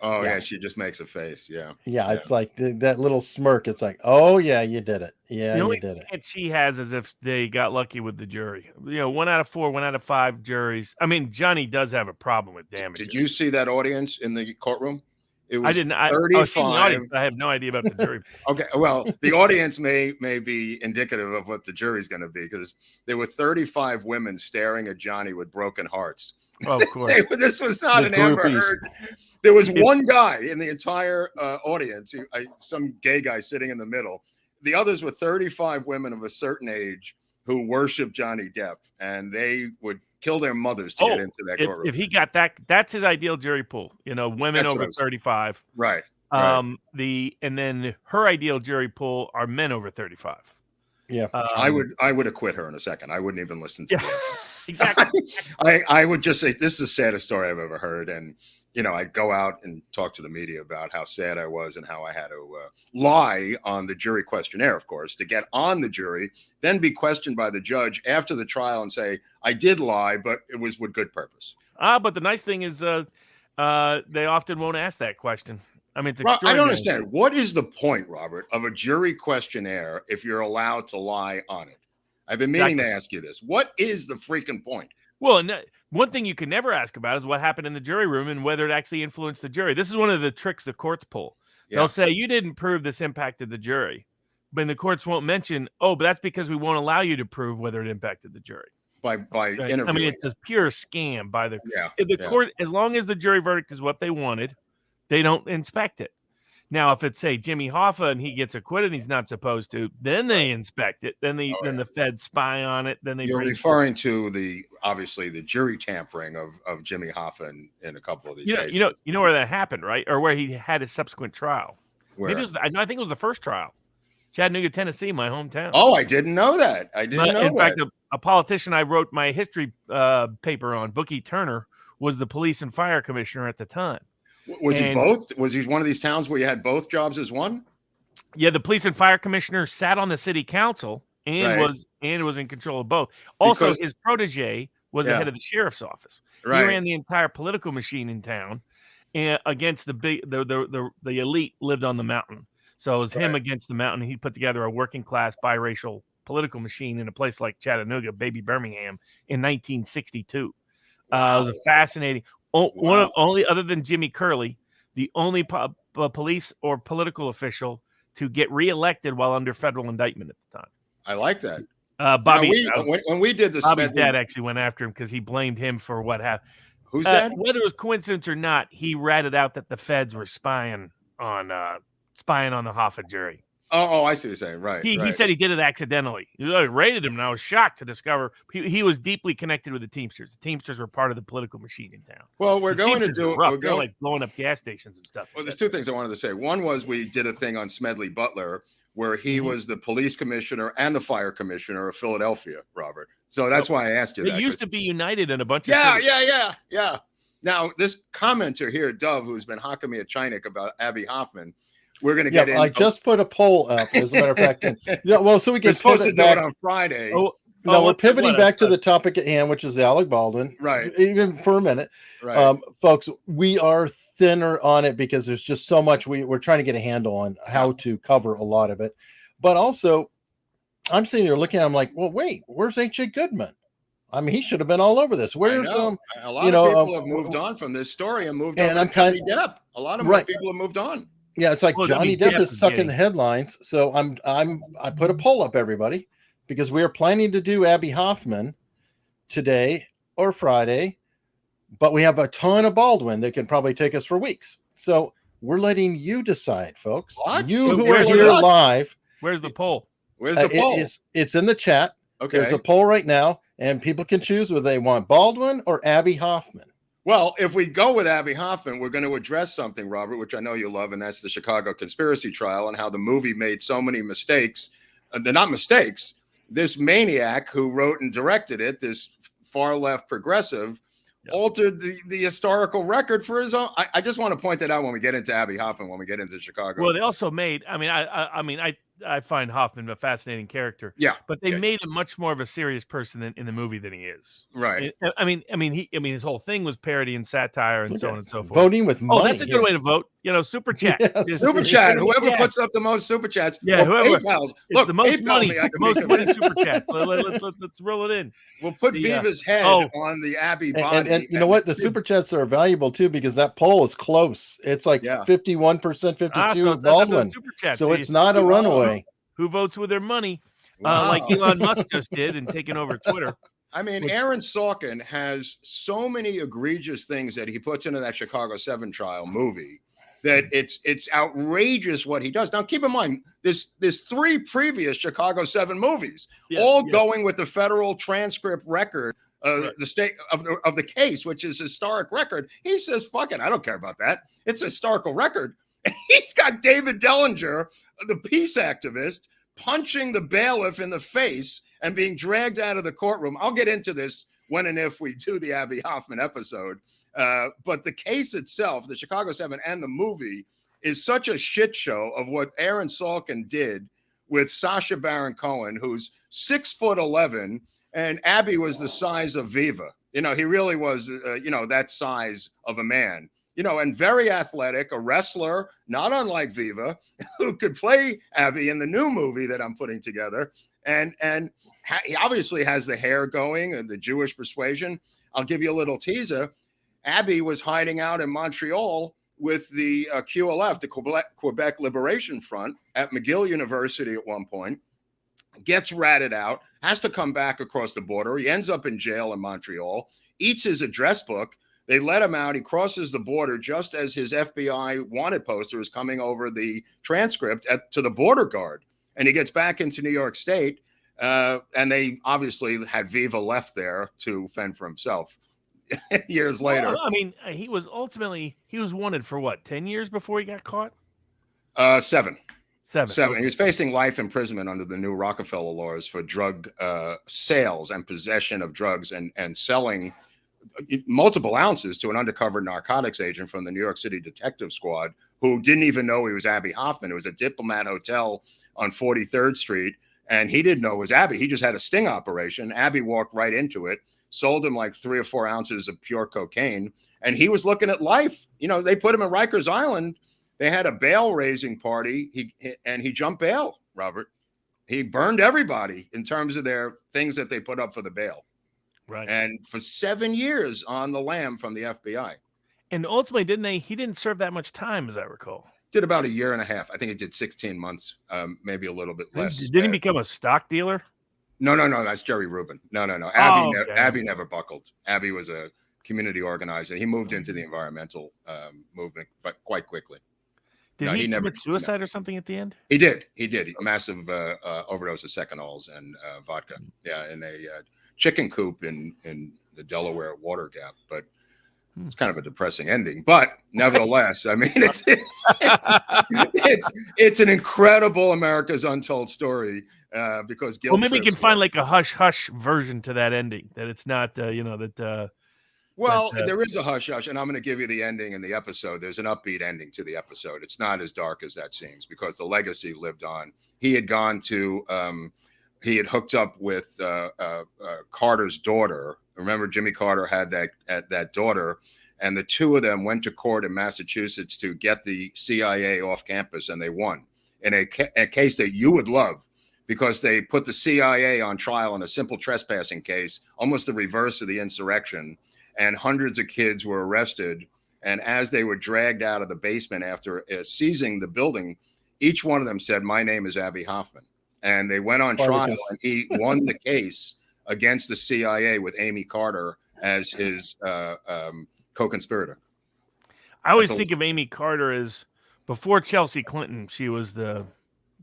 Oh yeah, she just makes a face. Yeah. It's like that little smirk. It's like, oh yeah, you did it. Yeah, the only you did it. chance she has is if they got lucky with the jury. 1 out of 4, 1 out of 5 juries. I mean, Johnny does have a problem with damages. Did you see that audience in the courtroom? It was I didn't. 35. I have no idea about the jury. Okay, well, the audience may be indicative of what the jury's going to be because there were 35 women staring at Johnny with broken hearts. Oh, of course. This was not an Amber Heard. There was one guy in the entire audience, some gay guy sitting in the middle. The others were 35 women of a certain age who worship Johnny Depp, and they would kill their mothers to get into that courtroom. If he got that, that's his ideal jury pool. Women over 35. Right. And then her ideal jury pool are men over 35. Yeah. I would acquit her in a second. I wouldn't even listen to her. Exactly. I would just say this is the saddest story I've ever heard, and I'd go out and talk to the media about how sad I was and how I had to lie on the jury questionnaire, of course, to get on the jury, then be questioned by the judge after the trial and say, I did lie, but it was with good purpose. But the nice thing is they often won't ask that question. I mean, it's extraordinary. I don't understand. What is the point, Robert, of a jury questionnaire if you're allowed to lie on it? I've been meaning to ask you this. What is the freaking point? Well, one thing you can never ask about is what happened in the jury room and whether it actually influenced the jury. This is one of the tricks the courts pull. Yeah. They'll say, you didn't prove this impacted the jury. But the courts won't mention, but that's because we won't allow you to prove whether it impacted the jury. By interviewing. I mean, it's a pure scam by the court. As long as the jury verdict is what they wanted, they don't inspect it. Now, if it's, say, Jimmy Hoffa and he gets acquitted and he's not supposed to, then they inspect it. Then the feds spy on it. Then You're referring to obviously the jury tampering of Jimmy Hoffa in a couple of these cases. You know where that happened, right? Or where he had his subsequent trial. Where? I think it was the first trial. Chattanooga, Tennessee, my hometown. Oh, I didn't know that. In fact, a politician I wrote my history paper on, Bookie Turner, was the police and fire commissioner at the time. Was he both? Was he one of these towns where you had both jobs as one? Yeah, the police and fire commissioner sat on the city council and was in control of both. Also, his protege was the head of the sheriff's office. Right. He ran the entire political machine in town, and against the elite lived on the mountain. So it was him against the mountain. He put together a working class biracial political machine in a place like Chattanooga, baby Birmingham, in 1962. Wow. It was a fascinating. Only other than Jimmy Curley, the only police or political official to get reelected while under federal indictment at the time. I like that. Bobby, when we did this, Bobby's dad actually went after him because he blamed him for what happened. Who's dad? Whether it was coincidence or not, he ratted out that the feds were spying on the Hoffa jury. Oh, I see what you're saying. Right. He said he did it accidentally. He raided him, and I was shocked to discover he was deeply connected with the Teamsters. The Teamsters were part of the political machine in town. Well, we're going to do rough. They're like blowing up gas stations and stuff. Well, there's two things I wanted to say. One was we did a thing on Smedley Butler where he was the police commissioner and the fire commissioner of Philadelphia, Robert. So that's why I asked you that. They used to be united in a bunch of cities. Yeah. Now, this commenter here, Dove, who's been hocking me a Chinik about Abby Hoffman, we're going to get in. I just put a poll up, as a matter of fact. And, so we can We're supposed to pivot do back. it on Friday. No, we're pivoting back to the topic at hand, which is Alec Baldwin. Right. Even for a minute. Right. Folks, we are thinner on it because there's just so much. We're trying to get a handle on how to cover a lot of it. But also, I'm sitting here looking at him like, well, wait, where's H.A. Goodman? I mean, he should have been all over this. Where's a lot of people have moved on from this story and moved on to Johnny Depp. A lot of people have moved on. Yeah, it's like Johnny Depp is sucking the headlines. So I put a poll up, everybody, because we are planning to do Abby Hoffman today or Friday, but we have a ton of Baldwin that can probably take us for weeks. So we're letting you decide, folks. What? You who are here live. Where's the poll? Where's the poll? It's in the chat. Okay. There's a poll right now, and people can choose whether they want Baldwin or Abby Hoffman. Well, if we go with Abby Hoffman, we're going to address something, Robert, which I know you love, and that's the Chicago conspiracy trial and how the movie made so many mistakes. They're not mistakes. This maniac who wrote and directed it, this far left progressive, altered the historical record for his own. I just want to point that out when we get into Abby Hoffman, when we get into Chicago. Well, they also made. I find Hoffman a fascinating character. Yeah, but they made him much more of a serious person in the movie than he is. Right. His whole thing was parody and satire and so on and so forth. Voting with money. Oh, that's a good way to vote. Super chat. Super chat. Whoever puts up the most super chats. Yeah, whoever. PayPal's. Look, the most money. The most money super chats. Let's roll it in. We'll put Viva's head on the Abby body. And you know what? The super chats are valuable too because that poll is close. It's like 51%, 52% Baldwin. So it's not a runaway. Who votes with their money, like Elon Musk just did and taking over Twitter. I mean, Aaron Sorkin has so many egregious things that he puts into that Chicago 7 trial movie that it's outrageous what he does. Now, keep in mind, there's 3 previous Chicago 7 movies, going with the federal transcript record, the state of the case, which is historic record. He says, "Fuck it, I don't care about that. It's a historical record." He's got David Dellinger, the peace activist, punching the bailiff in the face and being dragged out of the courtroom. I'll get into this when and if we do the Abby Hoffman episode. But the case itself, the Chicago 7 and the movie, is such a shit show of what Aaron Sorkin did with Sacha Baron Cohen, who's 6'11", and Abby was the size of Viva. He really was, that size of a man. And very athletic, a wrestler, not unlike Viva, who could play Abby in the new movie that I'm putting together. And he obviously has the hair going and the Jewish persuasion. I'll give you a little teaser. Abby was hiding out in Montreal with the QLF, the Quebec Liberation Front, at McGill University at one point, gets ratted out, has to come back across the border. He ends up in jail in Montreal, eats his address book. They let him out. He crosses the border just as his FBI wanted poster is coming over the transcript to the border guard. And he gets back into New York State. And they obviously had Viva left there to fend for himself years later. Well, he was wanted for what, 10 years before he got caught? 7. 7. He was facing life imprisonment under the new Rockefeller laws for drug sales and possession of drugs and selling multiple ounces to an undercover narcotics agent from the New York City Detective Squad who didn't even know he was Abby Hoffman. It was a Diplomat Hotel on 43rd Street, and he didn't know it was Abby. He just had a sting operation. Abby walked right into it, sold him like 3 or 4 ounces of pure cocaine, and he was looking at life. They put him in Rikers Island. They had a bail-raising party, he jumped bail, Robert. He burned everybody in terms of their things that they put up for the bail. Right. And for 7 years on the lam from the FBI. And ultimately, he didn't serve that much time, as I recall. Did about 1.5 years. I think he did 16 months, maybe a little bit less. Didn't he become a stock dealer? No. That's Jerry Rubin. No. Abby never buckled. Abby was a community organizer. He moved into the environmental movement quite quickly. Did he commit suicide or something at the end? He did. A massive overdose of Secanols and vodka. Yeah, in a chicken coop in the Delaware water gap. But it's kind of a depressing ending. But nevertheless, it's an incredible America's Untold Story because guilt. Well, maybe we can find like a hush hush version to that ending. That it's not, Well, But, there is a hush hush, and I'm going to give you the ending in the episode. There's an upbeat ending to the episode. It's not as dark as that seems because the legacy lived on. He had gone to, he had hooked up with Carter's daughter. Remember, Jimmy Carter had that daughter, and the two of them went to court in Massachusetts to get the CIA off campus, and they won in a case that you would love. Because they put the CIA on trial in a simple trespassing case, almost the reverse of the insurrection, and hundreds of kids were arrested. And as they were dragged out of the basement after seizing the building, each one of them said, "My name is Abbie Hoffman." And they went on trial, and he won the case against the CIA with Amy Carter as his co-conspirator. I always think of Amy Carter as, before Chelsea Clinton, she was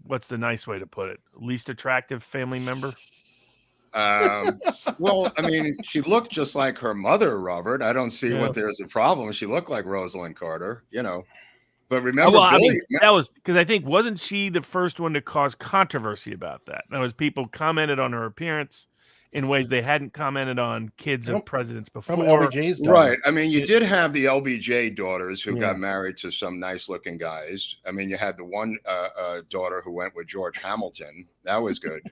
what's the nice way to put it? Least attractive family member? Well, I mean, she looked just like her mother, Robert. I don't see what there's a problem. She looked like Rosalind Carter, But remember, Billy, that was because I think, wasn't she the first one to cause controversy about that? That was, people commented on her appearance in ways they hadn't commented on kids of presidents before. LBJ's daughter. Right. I mean, you did have the LBJ daughters who got married to some nice looking guys. I mean, you had the one daughter who went with George Hamilton. That was good.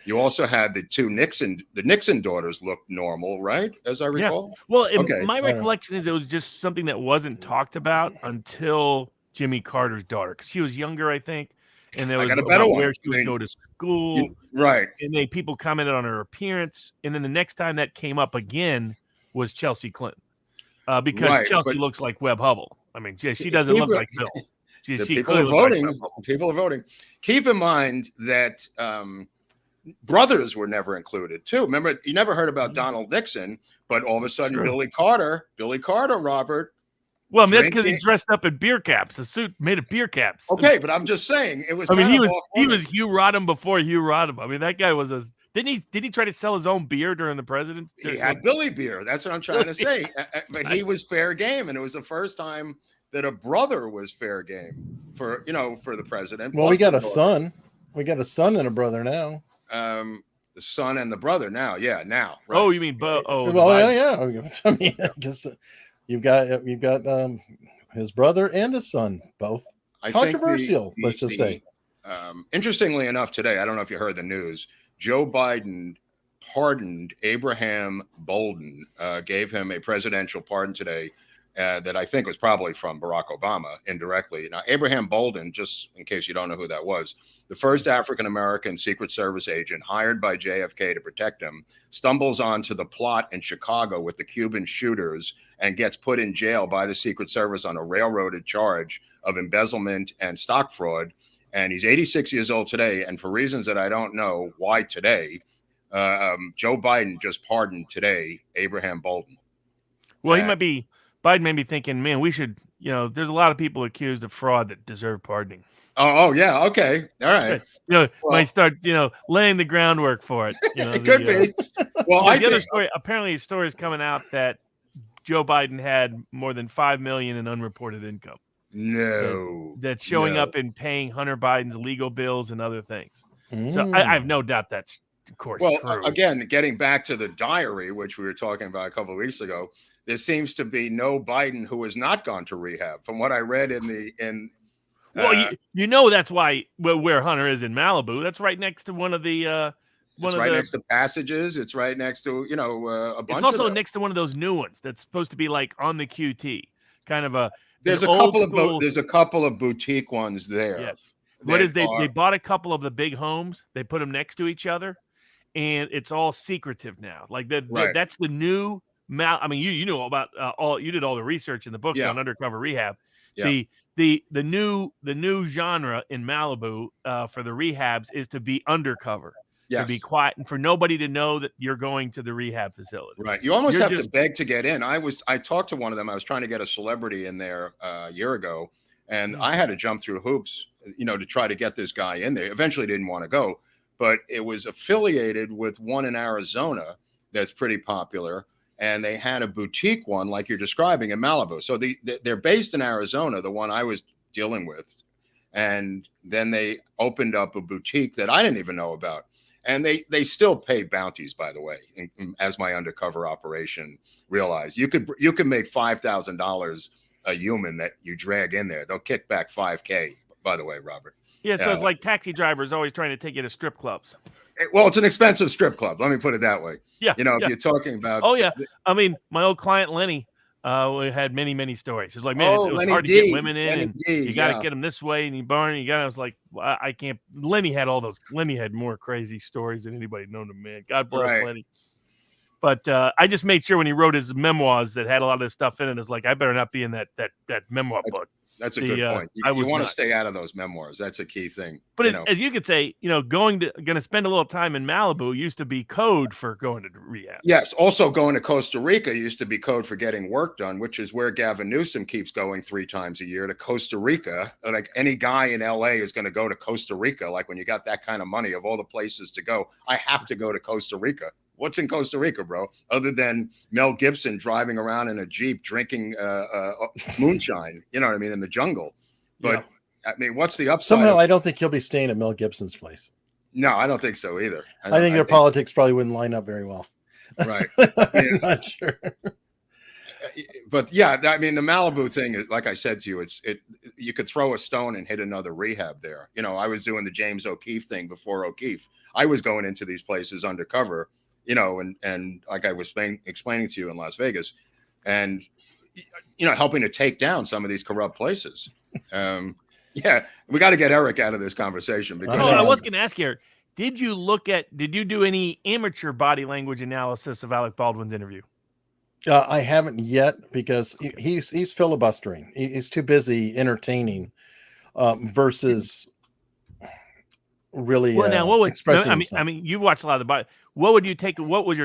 You also had the two Nixon daughters looked normal, right? As I recall. Yeah. Well, my recollection is it was just something that wasn't talked about until Jimmy Carter's daughter, because she was younger, I think. And there was where she would go to school, right? And people commented on her appearance, and then the next time that came up again was Chelsea Clinton, because Chelsea looks like Webb Hubble. I mean, she doesn't look like Bill. People are voting. People are voting. Keep in mind that brothers were never included too. Remember, you never heard about Donald Nixon, but all of a sudden, Billy Carter, Robert. Well, that's because he dressed up in beer caps. A suit made of beer caps. Okay, but I'm just saying it was. I mean, he was Hugh Rodham before Hugh Rodham. I mean, that guy was Did he try to sell his own beer during the presidency? He had Billy beer. That's what I'm trying to say. But he was fair game, and it was the first time that a brother was fair game for the president. Well, we got a son. We got a son and a brother now. The son and the brother now. Yeah, now. Right. Oh, you mean well, yeah. I mean, I guess. You've got his brother and his son, both controversial. Let's just say. Interestingly enough, today, I don't know if you heard the news. Joe Biden pardoned Abraham Bolden, gave him a presidential pardon today that I think was probably from Barack Obama indirectly. Now, Abraham Bolden, just in case you don't know who that was, the first African-American Secret Service agent hired by JFK to protect him, stumbles onto the plot in Chicago with the Cuban shooters and gets put in jail by the Secret Service on a railroaded charge of embezzlement and stock fraud. And he's 86 years old today. And for reasons that I don't know why today, Joe Biden just pardoned today Abraham Bolden. Well, Biden may be thinking, man, we should, there's a lot of people accused of fraud that deserve pardoning. Oh yeah. Okay. All right. Might start, laying the groundwork for it. It could be. Well, other story, apparently a story is coming out that Joe Biden had more than $5 million in unreported income. No. That's showing up in paying Hunter Biden's legal bills and other things. So I have no doubt that's, of course, true. Again, getting back to the diary, which we were talking about a couple of weeks ago, there seems to be no Biden who has not gone to rehab. From what I read that's why where Hunter is in Malibu. That's right next to one of the. Next to Passages. It's right next to a bunch. It's also next to one of those new ones that's supposed to be like on the QT, kind of a. There's a couple of boutique ones there. Yes. They bought a couple of the big homes. They put them next to each other, and it's all secretive now. Like that's the new. I mean, you know about you did all the research in the books on undercover rehab. Yeah. The new genre in Malibu for the rehabs is to be undercover, to be quiet, and for nobody to know that you're going to the rehab facility. Right. You almost have to beg to get in. I talked to one of them. I was trying to get a celebrity in there a year ago, and I had to jump through hoops, to try to get this guy in there. Eventually didn't want to go, but it was affiliated with one in Arizona that's pretty popular. And they had a boutique one like you're describing in Malibu. So they're based in Arizona, the one I was dealing with. And then they opened up a boutique that I didn't even know about. And they still pay bounties, by the way, as my undercover operation realized. You could make $5,000 a human that you drag in there. They'll kick back $5K, by the way, Robert. Yeah, so it's like taxi drivers always trying to take you to strip clubs. Well, it's an expensive strip club. Let me put it that way. Yeah. You know, if you're talking about. Oh, yeah. I mean, my old client, Lenny, we had many, many stories. She's like, man, it was Lenny hard D. to get women in, Lenny and D, you got to yeah. get them this way, and you burn. You got. I was like, well, I can't. Lenny had all those. Lenny had more crazy stories than anybody known to man. God bless Right. Lenny. But I just made sure when he wrote his memoirs that had a lot of this stuff in it. It's like I better not be in that memoir book. That's a good point. You want to stay out of those memoirs. That's a key thing. But as you could say, going to spend a little time in Malibu used to be code for going to rehab. Yes. Also, going to Costa Rica used to be code for getting work done, which is where Gavin Newsom keeps going 3 times a year to Costa Rica. Like any guy in LA is going to go to Costa Rica. Like when you got that kind of money, of all the places to go, I have to go to Costa Rica. What's in Costa Rica, bro? Other than Mel Gibson driving around in a Jeep drinking moonshine, you know what I mean, in the jungle. But I mean, what's the upside? Somehow, I don't think he'll be staying at Mel Gibson's place. No, I don't think so either. I think their politics probably wouldn't line up very well. Right. I'm not sure. But yeah, I mean, the Malibu thing is, like I said to you, you could throw a stone and hit another rehab there. I was doing the James O'Keefe thing before O'Keefe. I was going into these places undercover, and like I was explaining to you in Las Vegas, and helping to take down some of these corrupt places. Yeah, we got to get Eric out of this conversation because I was going to ask you, did you do any amateur body language analysis of Alec Baldwin's interview? I haven't yet because he's filibustering. He's too busy entertaining versus really expressing himself. I mean, you've watched a lot of the body. What was your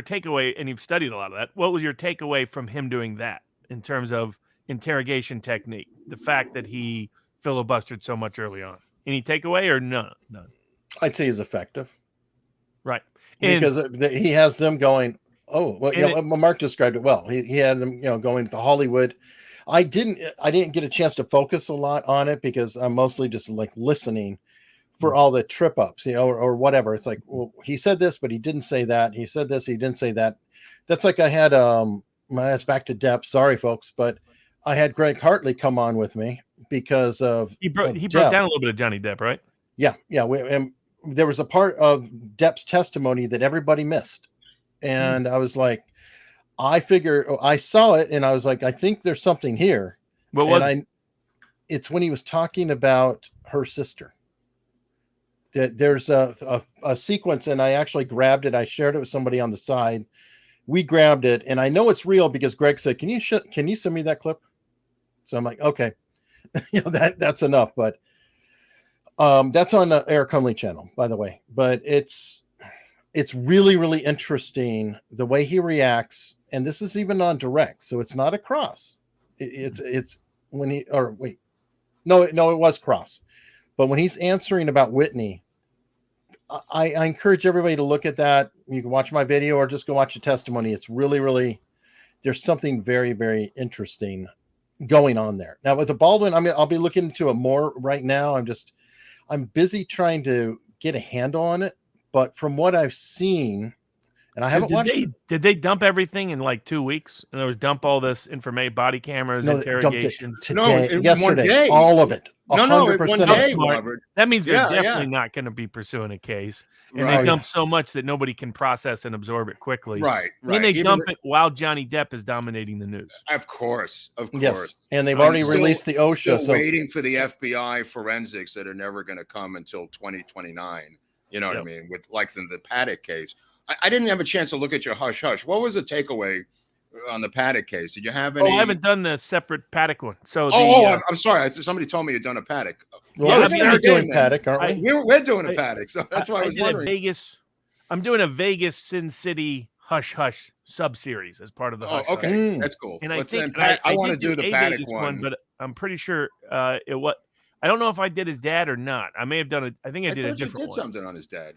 takeaway? And you've studied a lot of that. What was your takeaway from him doing that in terms of interrogation technique? The fact that he filibustered so much early on. Any takeaway or none? I'd say he's effective. Right. Because he has them going, Mark described it well. He had them, going to Hollywood. I didn't get a chance to focus a lot on it because I'm mostly just like listening for all the trip ups, or whatever. It's like, well, he said this, but he didn't say that. He said this, he didn't say that. That's like I had that's back to depth. Sorry, folks, but I had Greg Hartley come on with me because of he broke down a little bit of Johnny Depp, right? Yeah. And there was a part of Depp's testimony that everybody missed, and I was like, I saw it, and I was like, I think there's something here. What was it? It's when he was talking about her sister. There's a sequence, and I actually grabbed it. I shared it with somebody on the side. We grabbed it, and I know it's real because Greg said, "Can you send me that clip?" So I'm like, "Okay, that's enough." But that's on the Eric Hunley channel, by the way. But it's really, really interesting the way he reacts, and this is even on direct, so it's not a cross. It's when he it was cross. But when he's answering about Whitney, I encourage everybody to look at that. You can watch my video or just go watch the testimony. It's really, really, there's something very, very interesting going on there. Now with the Baldwin, I'll be looking into it more right now. I'm busy trying to get a handle on it. But from what I've seen, and I haven't watched. Did they dump everything in like 2 weeks? In other words, dump all this information, body cameras, interrogation. Yesterday, all of it. No, in 1 day, Robert. That means they're definitely not going to be pursuing a case. And they dump so much that nobody can process and absorb it quickly. Right. And they dump it while Johnny Depp is dominating the news. Of course. Yes. And they've already released the OSHA. Still waiting for the FBI forensics that are never going to come until 2029. You know what I mean? With like the Paddock case. I didn't have a chance to look at your hush hush. What was the takeaway on the Paddock case? Did you have any? I haven't done the separate Paddock one. So I'm sorry. Somebody told me you'd done a Paddock. Well, we're doing Paddock, aren't we? We're doing a Paddock, so that's why I was wondering. I'm doing a Vegas Sin City hush hush sub series as part of the hush. Okay, that's cool. And I want to do the Paddock one, but I'm pretty sure it was. I don't know if I did his dad or not. I may have done it. I think I did a different one. You did something on his dad.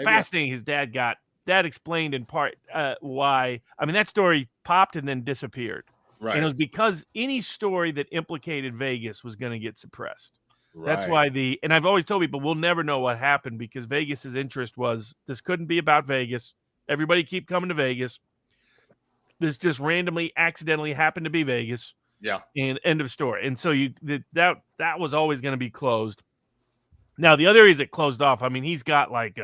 Fascinating. His dad got. That explained in part why. I mean, that story popped and then disappeared. Right. And it was because any story that implicated Vegas was going to get suppressed. That's why and I've always told people we'll never know what happened because Vegas's interest was this couldn't be about Vegas. Everybody keep coming to Vegas. This just randomly, accidentally happened to be Vegas. Yeah. And end of story. And so that was always going to be closed. Now the other areas it closed off. I mean, he's got like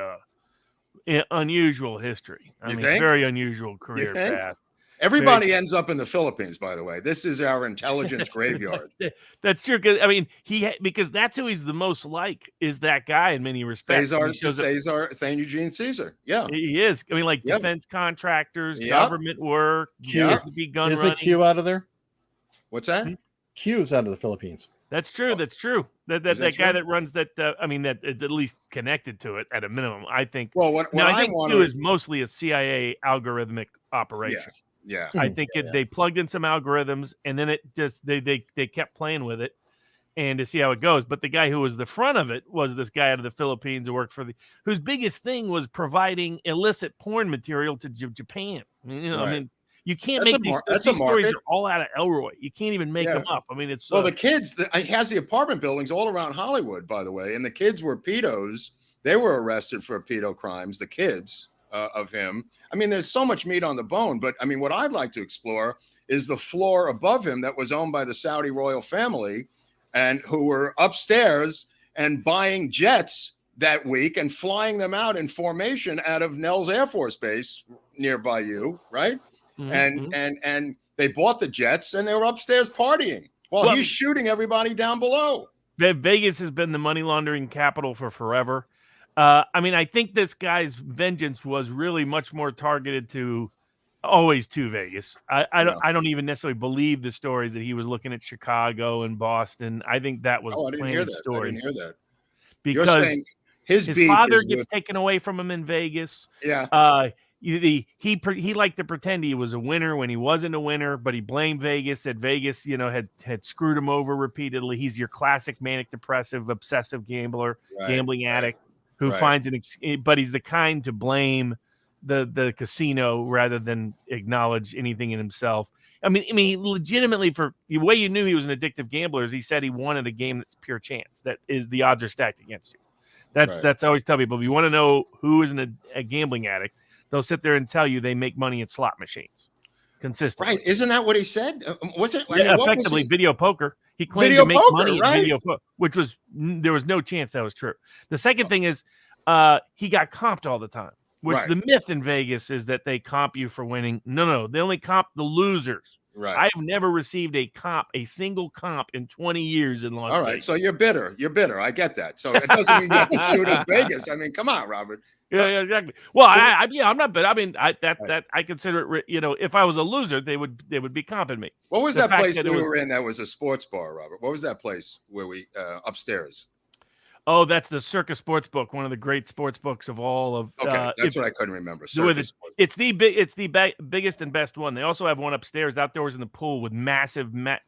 an unusual history. I mean, very unusual career path. Everybody ends up in the Philippines, by the way. This is our intelligence graveyard. That's true. I mean, because that's who he's the most like is that guy in many respects. Thane Eugene Caesar. Yeah, he is. I mean, like defense contractors, government work, gun is running. it Q out of there? What's that? Q's out of the Philippines. That's true. That's true. That guy that runs that. I mean, that at least connected to it at a minimum. I think. Well, I think Q is mostly a CIA algorithmic operation. Yeah. I think they plugged in some algorithms and then it just they kept playing with it and to see how it goes. But the guy who was the front of it was this guy out of the Philippines who worked whose biggest thing was providing illicit porn material to Japan. I mean, you can't make these stories are all out of Elroy. You can't even make them up. I mean, it's the kids. He has the apartment buildings all around Hollywood, by the way, and the kids were pedos. They were arrested for pedo crimes. The kids. Of him. I mean, there's so much meat on the bone, but I mean, what I'd like to explore is the floor above him that was owned by the Saudi royal family and who were upstairs and buying jets that week and flying them out in formation out of Nels Air Force Base nearby you, right? Mm-hmm. And they bought the jets and they were upstairs partying while he's shooting everybody down below. Vegas has been the money laundering capital for forever. I mean, I think this guy's vengeance was really much more targeted to Vegas. I don't even necessarily believe the stories that he was looking at Chicago and Boston. I think that was planted stories. I didn't hear that. Because his father gets taken away from him in Vegas. Yeah. He liked to pretend he was a winner when he wasn't a winner, but he blamed Vegas. Said Vegas, had screwed him over repeatedly. He's your classic manic depressive, obsessive gambler, gambling addict. Who finds but he's the kind to blame the casino rather than acknowledge anything in himself. I mean, he legitimately, for the way you knew he was an addictive gambler is he said he wanted a game that's pure chance. That is, the odds are stacked against you. That's I always tell people, if you want to know who is a gambling addict, they'll sit there and tell you they make money at slot machines consistently. Right? Isn't that what he said? Was it? Effectively, video poker. He claimed to make money in video poker, which there was no chance that was true. The second thing is he got comped all the time, which the myth in Vegas is that they comp you for winning. No, they only comp the losers. Right. I've never received a single comp in 20 years in Las Vegas. All right, so you're bitter. I get that. So it doesn't mean you have to shoot at Vegas. I mean, come on, Robert. Yeah, exactly. Well, I'm not bitter. I mean, I consider it. If I was a loser, they would be comping me. What was that place we were in that was a sports bar, Robert? What was that place where we upstairs? Oh, that's the Circus Sports Book, one of the great sports books of all of. Okay, that's what I couldn't remember. It's the biggest and best one. They also have one upstairs, outdoors in the pool with massive. I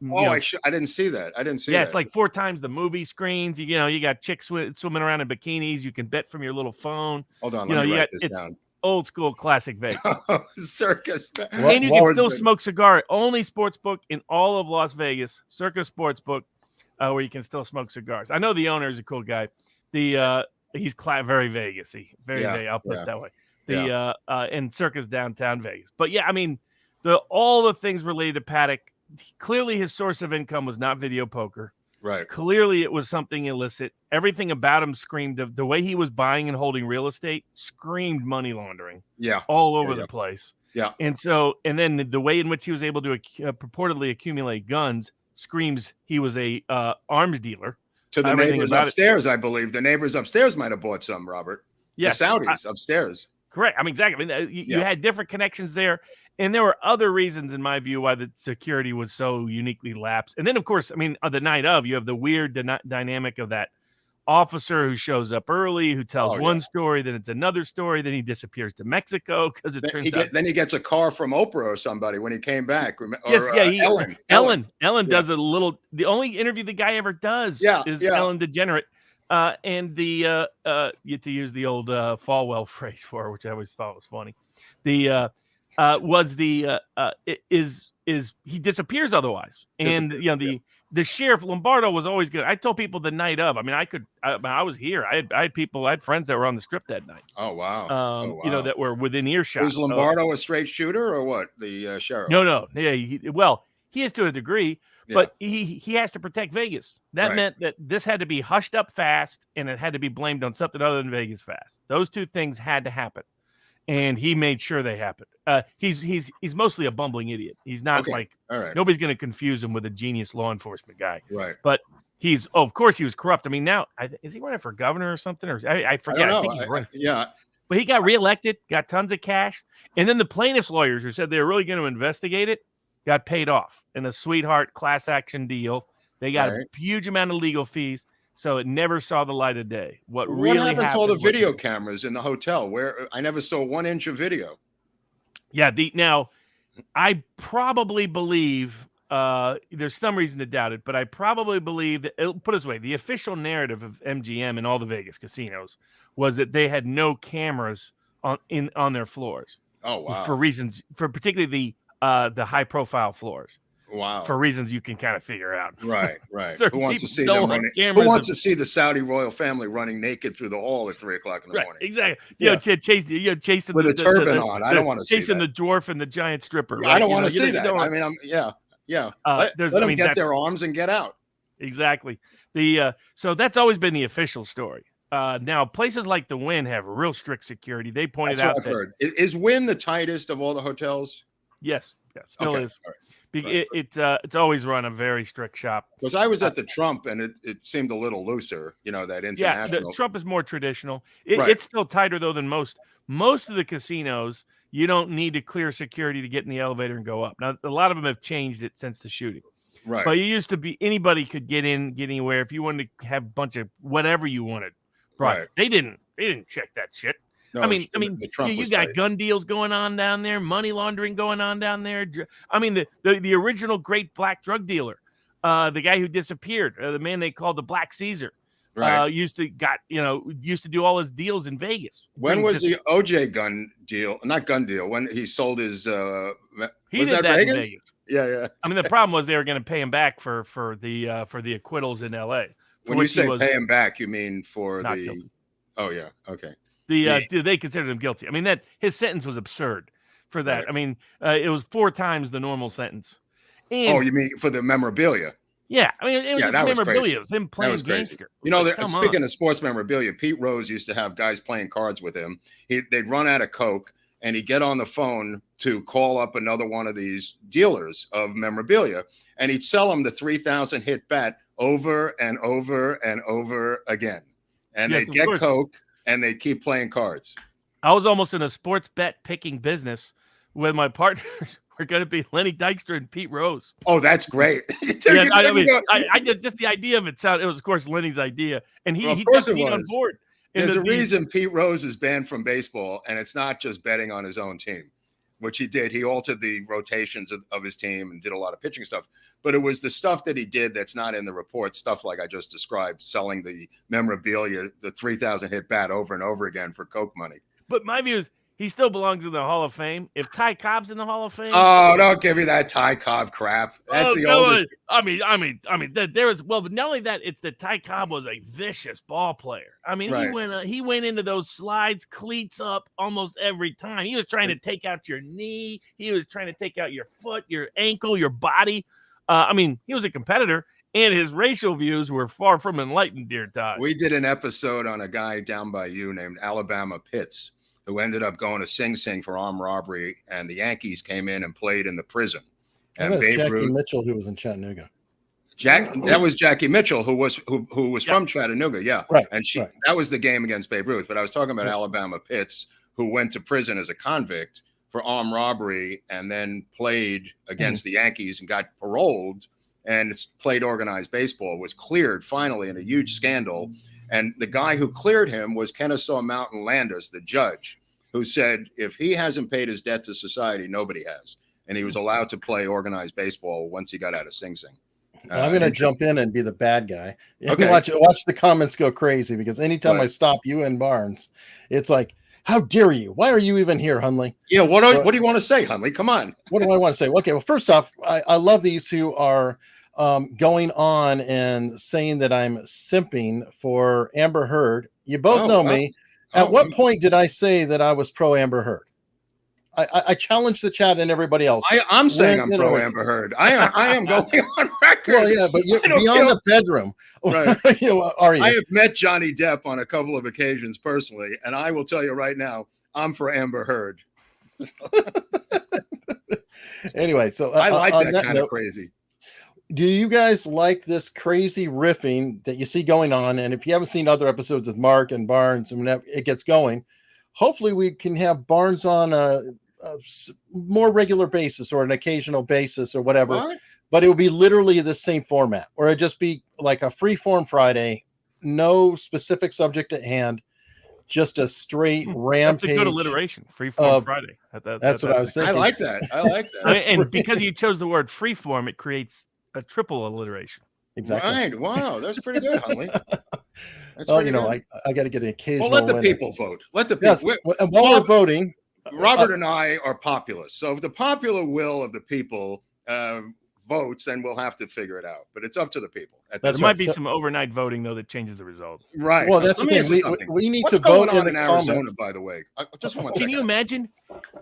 didn't see that. Yeah, it's like 4 times the movie screens. You got chicks swimming around in bikinis. You can bet from your little phone. Hold on, let me write this down. Old school classic Vegas. Circus. And you can still smoke cigar. Only sports book in all of Las Vegas. Circus Sports Book. Where you can still smoke cigars. I know the owner is a cool guy. He's very Vegas-y. Very, I'll put it that way. And Circus downtown Vegas. But yeah, I mean, all the things related to Paddock, clearly his source of income was not video poker. Right. Clearly it was something illicit. Everything about him screamed the way he was buying and holding real estate screamed money laundering. Yeah. All over the place. Yeah. And then the way in which he was able to purportedly accumulate guns screams he was a arms dealer. To the neighbors upstairs, I believe. The neighbors upstairs might have bought some, Robert. Yes. The Saudis upstairs. Correct. I mean, exactly. I mean, you had different connections there. And there were other reasons, in my view, why the security was so uniquely lapsed. And then, of course, I mean, the night of, you have the weird dynamic of that officer who shows up early, who tells one story, then it's another story, then he disappears to Mexico because it turns out. Then he gets a car from Oprah or somebody when he came back. Ellen does a little. The only interview the guy ever does is Ellen DeGenerate. And to use the old Falwell phrase for her, which I always thought was funny, he disappears otherwise, and the sheriff Lombardo was always good. I told people the night of. I mean, I was here. I had friends that were on the strip that night. Oh wow. You know, that were within earshot. Was Lombardo a straight shooter or what? The sheriff? No. Yeah. He is to a degree, but he has to protect Vegas. That meant that this had to be hushed up fast, and it had to be blamed on something other than Vegas fast. Those two things had to happen, and he made sure they happened. He's mostly a bumbling idiot. He's not nobody's going to confuse him with a genius law enforcement guy. Right. But of course he was corrupt. I mean, now is he running for governor or something? Or I forget. I think he's running. Yeah. But he got reelected, got tons of cash, and then the plaintiffs' lawyers who said they were really going to investigate it got paid off in a sweetheart class action deal. They got a huge amount of legal fees, so it never saw the light of day. What happened to all the video cameras in the hotel? Where I never saw 1 inch of video. Yeah, now I probably believe there's some reason to doubt it, but I probably believe that put it this way: the official narrative of MGM and all the Vegas casinos was that they had no cameras on their floors. Oh wow! For particularly the high profile floors. Wow. For reasons you can kind of figure out. Right. Who wants to see them running? Who wants to see the Saudi royal family running naked through the hall at 3 o'clock in the morning? Exactly. Chasing with a turban on. I don't want to see chasing the dwarf and the giant stripper. Right? I don't want to see that. I mean, let them get their arms and get out. Exactly. So that's always been the official story. Now places like the Wynn have real strict security. They pointed out I've heard. Is Wynn the tightest of all the hotels? Yes. Yeah, still is. Right. It's always run a very strict shop. Because I was at the Trump and it seemed a little looser, that international. Yeah, the Trump is more traditional. It's still tighter though than most. Most of the casinos, you don't need to clear security to get in the elevator and go up. Now, a lot of them have changed it since the shooting. Right. But it used to be anybody could get anywhere if you wanted to have a bunch of whatever you wanted. Right. They didn't check that shit. No, I mean, you got tight. gun deals going on down there, money laundering going on down there. I mean, the original great black drug dealer, the guy who disappeared, the man they called the Black Caesar, used to do all his deals in Vegas. When was the OJ gun deal? Not gun deal. When he sold his, was that Vegas? Yeah. I mean, the problem was they were going to pay him back for the acquittals in L.A. When you say pay him back, you mean for the? Guilty. Oh yeah, okay. They considered him guilty. I mean, that his sentence was absurd for that. Right. I mean, it was 4 times the normal sentence. And, you mean for the memorabilia? Yeah, I mean, it was just memorabilia. It was him playing gangster. Speaking of sports memorabilia, Pete Rose used to have guys playing cards with him. They'd run out of Coke, and he'd get on the phone to call up another one of these dealers of memorabilia, and he'd sell them the 3,000 hit bet over and over and over again. And they'd get Coke. And they keep playing cards. I was almost in a sports bet picking business with my partners. We're going to be Lenny Dykstra and Pete Rose. Oh, that's great. I just the idea of it it was, of course, Lenny's idea. And he got me on board. There's a reason Pete Rose is banned from baseball, and it's not just betting on his own team, which he did. He altered the rotations of his team and did a lot of pitching stuff. But it was the stuff that he did that's not in the report, stuff like I just described, selling the memorabilia, the 3,000 hit bat over and over again for Coke money. But my view is he still belongs in the Hall of Fame. If Ty Cobb's in the Hall of Fame. Oh, don't give me that Ty Cobb crap. That's the oldest. I mean, there was, but not only that, it's that Ty Cobb was a vicious ball player. I mean, he went into those slides, cleats up almost every time. He was trying to take out your knee. He was trying to take out your foot, your ankle, your body. I mean, he was a competitor, and his racial views were far from enlightened, dear Todd. We did an episode on a guy down by you named Alabama Pitts, who ended up going to Sing Sing for armed robbery, and the Yankees came in and played in the prison. And Jackie Mitchell, who was in Chattanooga. That was Jackie Mitchell, who was from Chattanooga, yeah. Right. And that was the game against Babe Ruth. But I was talking about Alabama Pitts, who went to prison as a convict for armed robbery and then played against the Yankees and got paroled and played organized baseball, was cleared finally in a huge scandal. And the guy who cleared him was Kennesaw Mountain Landis, the judge, who said, if he hasn't paid his debt to society, nobody has. And he was allowed to play organized baseball once he got out of Sing Sing. I'm going to jump in and be the bad guy. Okay. Watch the comments go crazy, because anytime I stop you and Barnes, it's like, how dare you? Why are you even here, Hunley? Yeah, what do you want to say, Hunley? Come on. What do I want to say? Okay, well, first off, I love these who are going on and saying that I'm simping for Amber Heard. You both know me. At what point did I say that I was pro Amber Heard? I challenge the chat and everybody else. I'm saying I'm pro Amber Heard. I am going on record. Well, yeah, but you're beyond the bedroom. Right. Are you? I have met Johnny Depp on a couple of occasions personally, and I will tell you right now, I'm for Amber Heard. Anyway, so I like that kind of crazy. Do you guys like this crazy riffing that you see going on? And if you haven't seen other episodes with Mark and Barnes, and whenever it gets going, hopefully we can have Barnes on a more regular basis or an occasional basis or whatever. What? But it would be literally the same format, or it'd just be like a free form Friday, no specific subject at hand, just a straight rampage. That's a good alliteration. Free form Friday. That's what I was saying. I like that. And because you chose the word free form, it creates a triple alliteration. Exactly. Right. Wow. That's pretty good, Hunley. Well, I got to get an occasional. Well, let the people vote. Let the people. Yes. And while we're voting, Robert and I are populists. So if the popular will of the people votes, then we'll have to figure it out. But it's up to the people. There might be some overnight voting though that changes the result. Right. Well, that's the thing. We need to vote in Arizona, comments. by the way. Just one Can you imagine?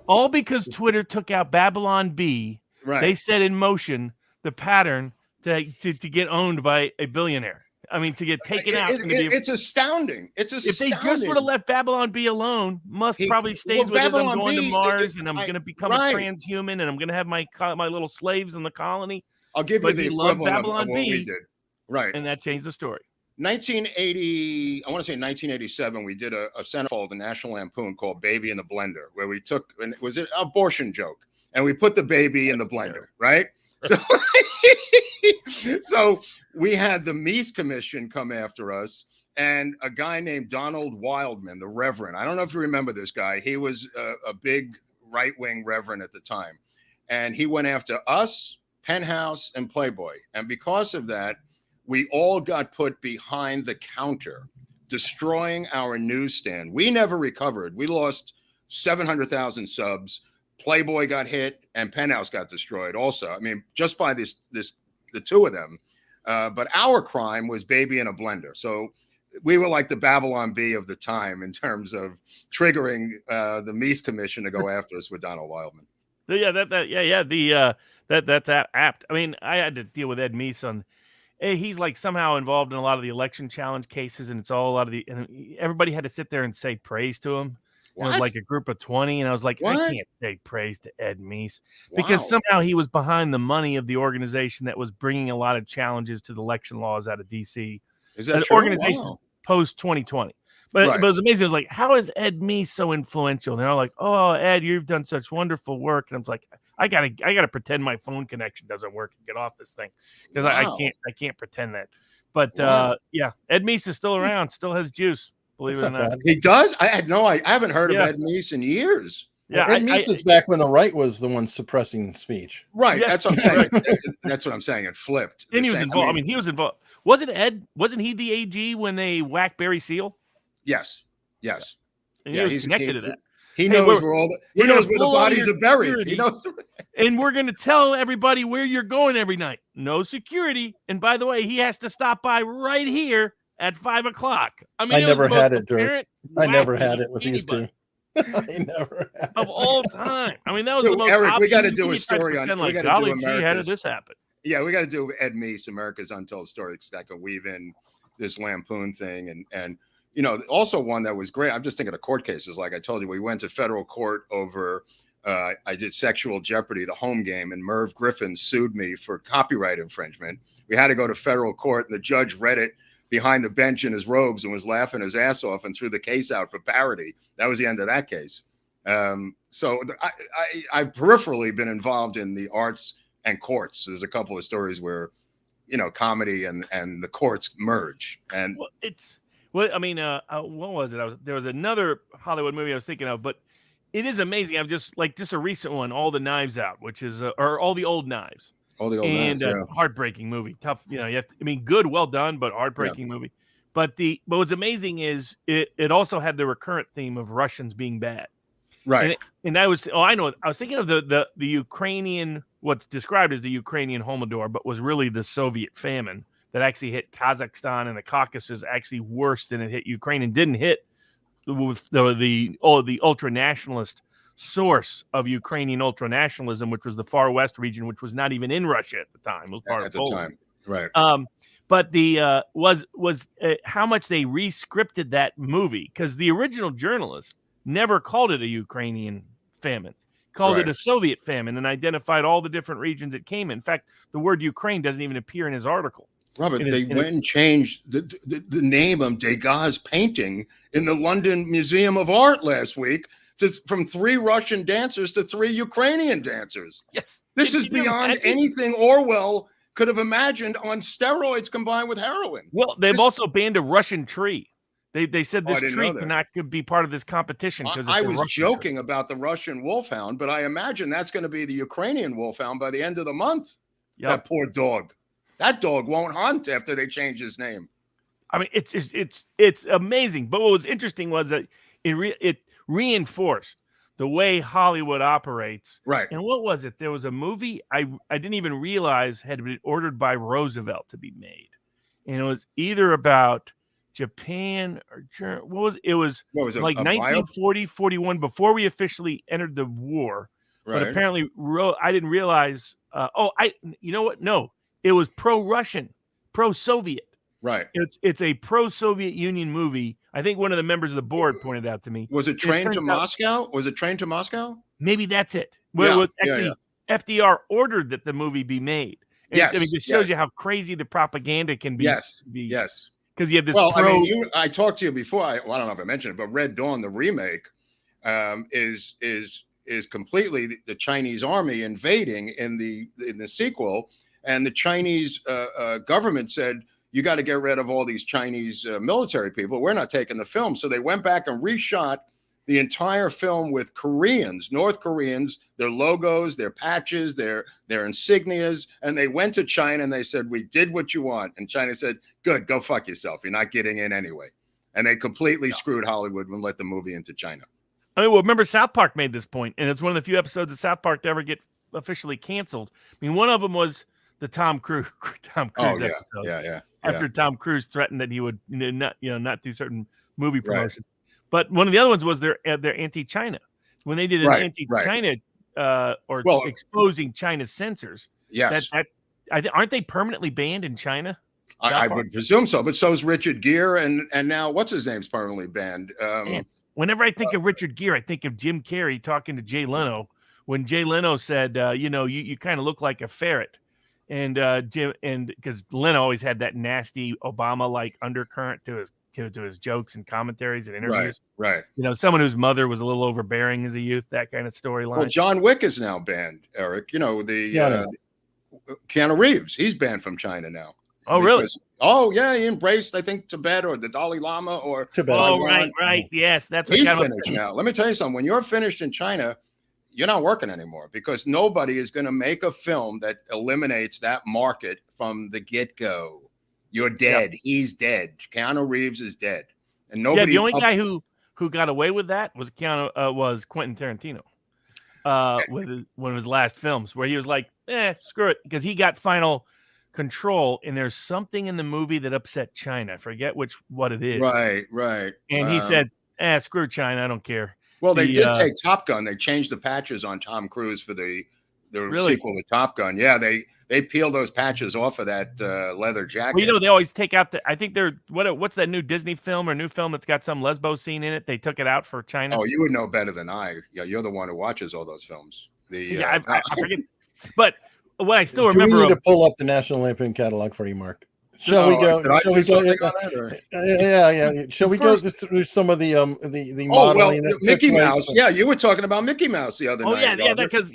All because Twitter took out Babylon B. Right. They set in motion the pattern to get owned by a billionaire. I mean, to get taken out. It's astounding. It's astounding. If they just would have left Babylon B alone, Musk probably stays with us. I'm going to Mars, and I'm going to become a transhuman, and I'm going to have my little slaves in the colony. I'll give you the equivalent Babylon of what B, we did. Right. And that changed the story. 1980, I want to say 1987, we did a centerfold, the National Lampoon, called Baby in the Blender, where we took, and it was an abortion joke, and we put the baby in the blender, right? So we had the Mies Commission come after us, and a guy named Donald Wildman, the Reverend. I don't know if you remember this guy. He was a big right-wing reverend at the time, and he went after us, Penthouse, and Playboy. And because of that, we all got put behind the counter, destroying our newsstand. We never recovered. We lost 700,000 subs. Playboy got hit, and Penthouse got destroyed also. I mean, just by the two of them. But our crime was Baby in a Blender. So we were like the Babylon Bee of the time in terms of triggering the Mies Commission to go after us with Donald Wildman. Yeah, that's apt. I mean, I had to deal with Ed Meese on. He's like somehow involved in a lot of the election challenge cases, and it's all a lot of and everybody had to sit there and say praise to him. It was like a group of 20, and I was like, I can't say praise to Ed Meese because somehow he was behind the money of the organization that was bringing a lot of challenges to the election laws out of D.C. Is that true? Organization post 2020. But it was amazing. It was like, how is Ed Meese so influential? And they're all like, oh, Ed, you've done such wonderful work. And I was like, I gotta pretend my phone connection doesn't work and get off this thing because I can't pretend that. But Ed Meese is still around, still has juice. Believe it or not. He does? I haven't heard of Ed Meese in years. Yeah, Ed Meese is back when the right was the one suppressing speech. Right. Yes. That's what I'm saying. That's what I'm saying. It flipped. And he was involved. I mean, he was involved. Wasn't he the AG when they whacked Barry Seal? Yes. And he was connected to that. He knows where he knows where the bodies are buried. He knows. And we're going to tell everybody where you're going every night. No security. And by the way, he has to stop by right here at 5:00. I mean, I never had it, Drew. I never had it with these two. I never had of all time. I mean, that was the most. Eric, we got to do a story on. We got to do America's. How did this happen? Yeah, we got to do Ed Meese, America's Untold Stories, that can weave in this Lampoon thing, and also one that was great. I'm just thinking of court cases. Like I told you, we went to federal court over. I did Sexual Jeopardy, the home game, and Merv Griffin sued me for copyright infringement. We had to go to federal court, and the judge read it behind the bench in his robes and was laughing his ass off and threw the case out for parody. That was the end of that case. So I've peripherally been involved in the arts and courts. There's a couple of stories where, comedy and the courts merge. And what was it? There was another Hollywood movie I was thinking of, but it is amazing. I'm just a recent one, All the Knives Out, which is or All the Old Knives. All the Old Knives, heartbreaking movie. Tough, you have to, good, well done, but heartbreaking movie. But what's amazing is it also had the recurrent theme of Russians being bad. Right. And I was, I know, I was thinking of the Ukrainian, what's described as the Ukrainian Holodomor, but was really the Soviet famine that actually hit Kazakhstan and the Caucasus actually worse than it hit Ukraine, and didn't hit the ultra nationalist source of Ukrainian ultra nationalism, which was the far west region, which was not even in Russia at the time. It was part of Poland. Right. But the was how much they re-scripted that movie, because the original journalist never called it a Ukrainian famine, called it a Soviet famine, and identified all the different regions it came in. In fact, the word Ukraine doesn't even appear in his article. Robert, they went and changed the name of Degas' painting in the London Museum of Art last week from 3 Russian dancers to 3 Ukrainian dancers. Yes. This is beyond anything Orwell could have imagined, on steroids combined with heroin. Well, they've also banned a Russian tree. They said this tree could be part of this competition. Because I was joking about the Russian wolfhound, but I imagine that's going to be the Ukrainian wolfhound by the end of the month. Yep. That poor dog. That dog won't hunt after they change his name. I mean, it's amazing. But what was interesting was that it reinforced the way Hollywood operates. Right. And what was it? There was a movie I didn't even realize had been ordered by Roosevelt to be made. And it was either about Japan or Germany. It was like 1940, 41, before we officially entered the war. Right. But apparently I didn't realize. You know what? No, it was pro-Russian, pro-Soviet. Right. It's a pro-Soviet Union movie. I think one of the members of the board pointed out to me. Was it Train to Moscow? Was it Train to Moscow? Maybe that's it. Well, it was actually FDR ordered that the movie be made. Yes. I mean, it shows you how crazy the propaganda can be. Yes. Because you have this. Well, I mean, I talked to you before. I don't know if I mentioned it, but Red Dawn, the remake, is completely the Chinese army invading in the sequel, and the Chinese government said, you got to get rid of all these Chinese military people. We're not taking the film. So they went back and reshot the entire film with Koreans, North Koreans, their logos, their patches, their insignias. And they went to China and they said, we did what you want. And China said, good, go fuck yourself. You're not getting in anyway. And they completely screwed Hollywood and let the movie into China. I mean, well, remember South Park made this point, and it's one of the few episodes of South Park to ever get officially canceled. I mean, one of them was the Tom Cruise episode. Yeah. After Tom Cruise threatened that he would not do certain movie promotions. Right. But one of the other ones was their anti-China. When they did an anti-China exposing China's censors. Yes. Aren't they permanently banned in China? I would presume so, but so is Richard Gere, and now what's his name's permanently banned. Whenever I think of Richard Gere, I think of Jim Carrey talking to Jay Leno when Jay Leno said, you kind of look like a ferret. And because Leno always had that nasty Obama-like undercurrent to his jokes and commentaries and interviews. Right. Someone whose mother was a little overbearing as a youth, that kind of storyline. Well, John Wick is now banned, Eric. Keanu Reeves, he's banned from China now. Oh, really? Oh, yeah, he embraced, I think, Tibet or the Dalai Lama or Tibet. Oh, right. Yes, that's what he's finished now. Let me tell you something. When you're finished in China, you're not working anymore, because nobody is going to make a film that eliminates that market from the get-go. You're dead. Yep. He's dead. Keanu Reeves is dead. And nobody. The only guy who got away with that was was Quentin Tarantino. With one of his last films, where he was like, screw it, because he got final control, and there's something in the movie that upset China. I forget what it is. Right. And he said, screw China, I don't care. Well, they did take Top Gun. They changed the patches on Tom Cruise for the sequel to Top Gun. Yeah, they peeled those patches off of that leather jacket. Well, they always take out I think they're what's that new Disney film or new film that's got some lesbo scene in it? They took it out for China. Oh, you would know better than I. Yeah, you're the one who watches all those films. I forget. But what I still remember. We need to pull up the National Lampoon catalog for you, Mark. Shall we go? Shall we go? Yeah. Shall we go through some of the modeling? Well, Mickey Mouse. Yeah, you were talking about Mickey Mouse the other night. Because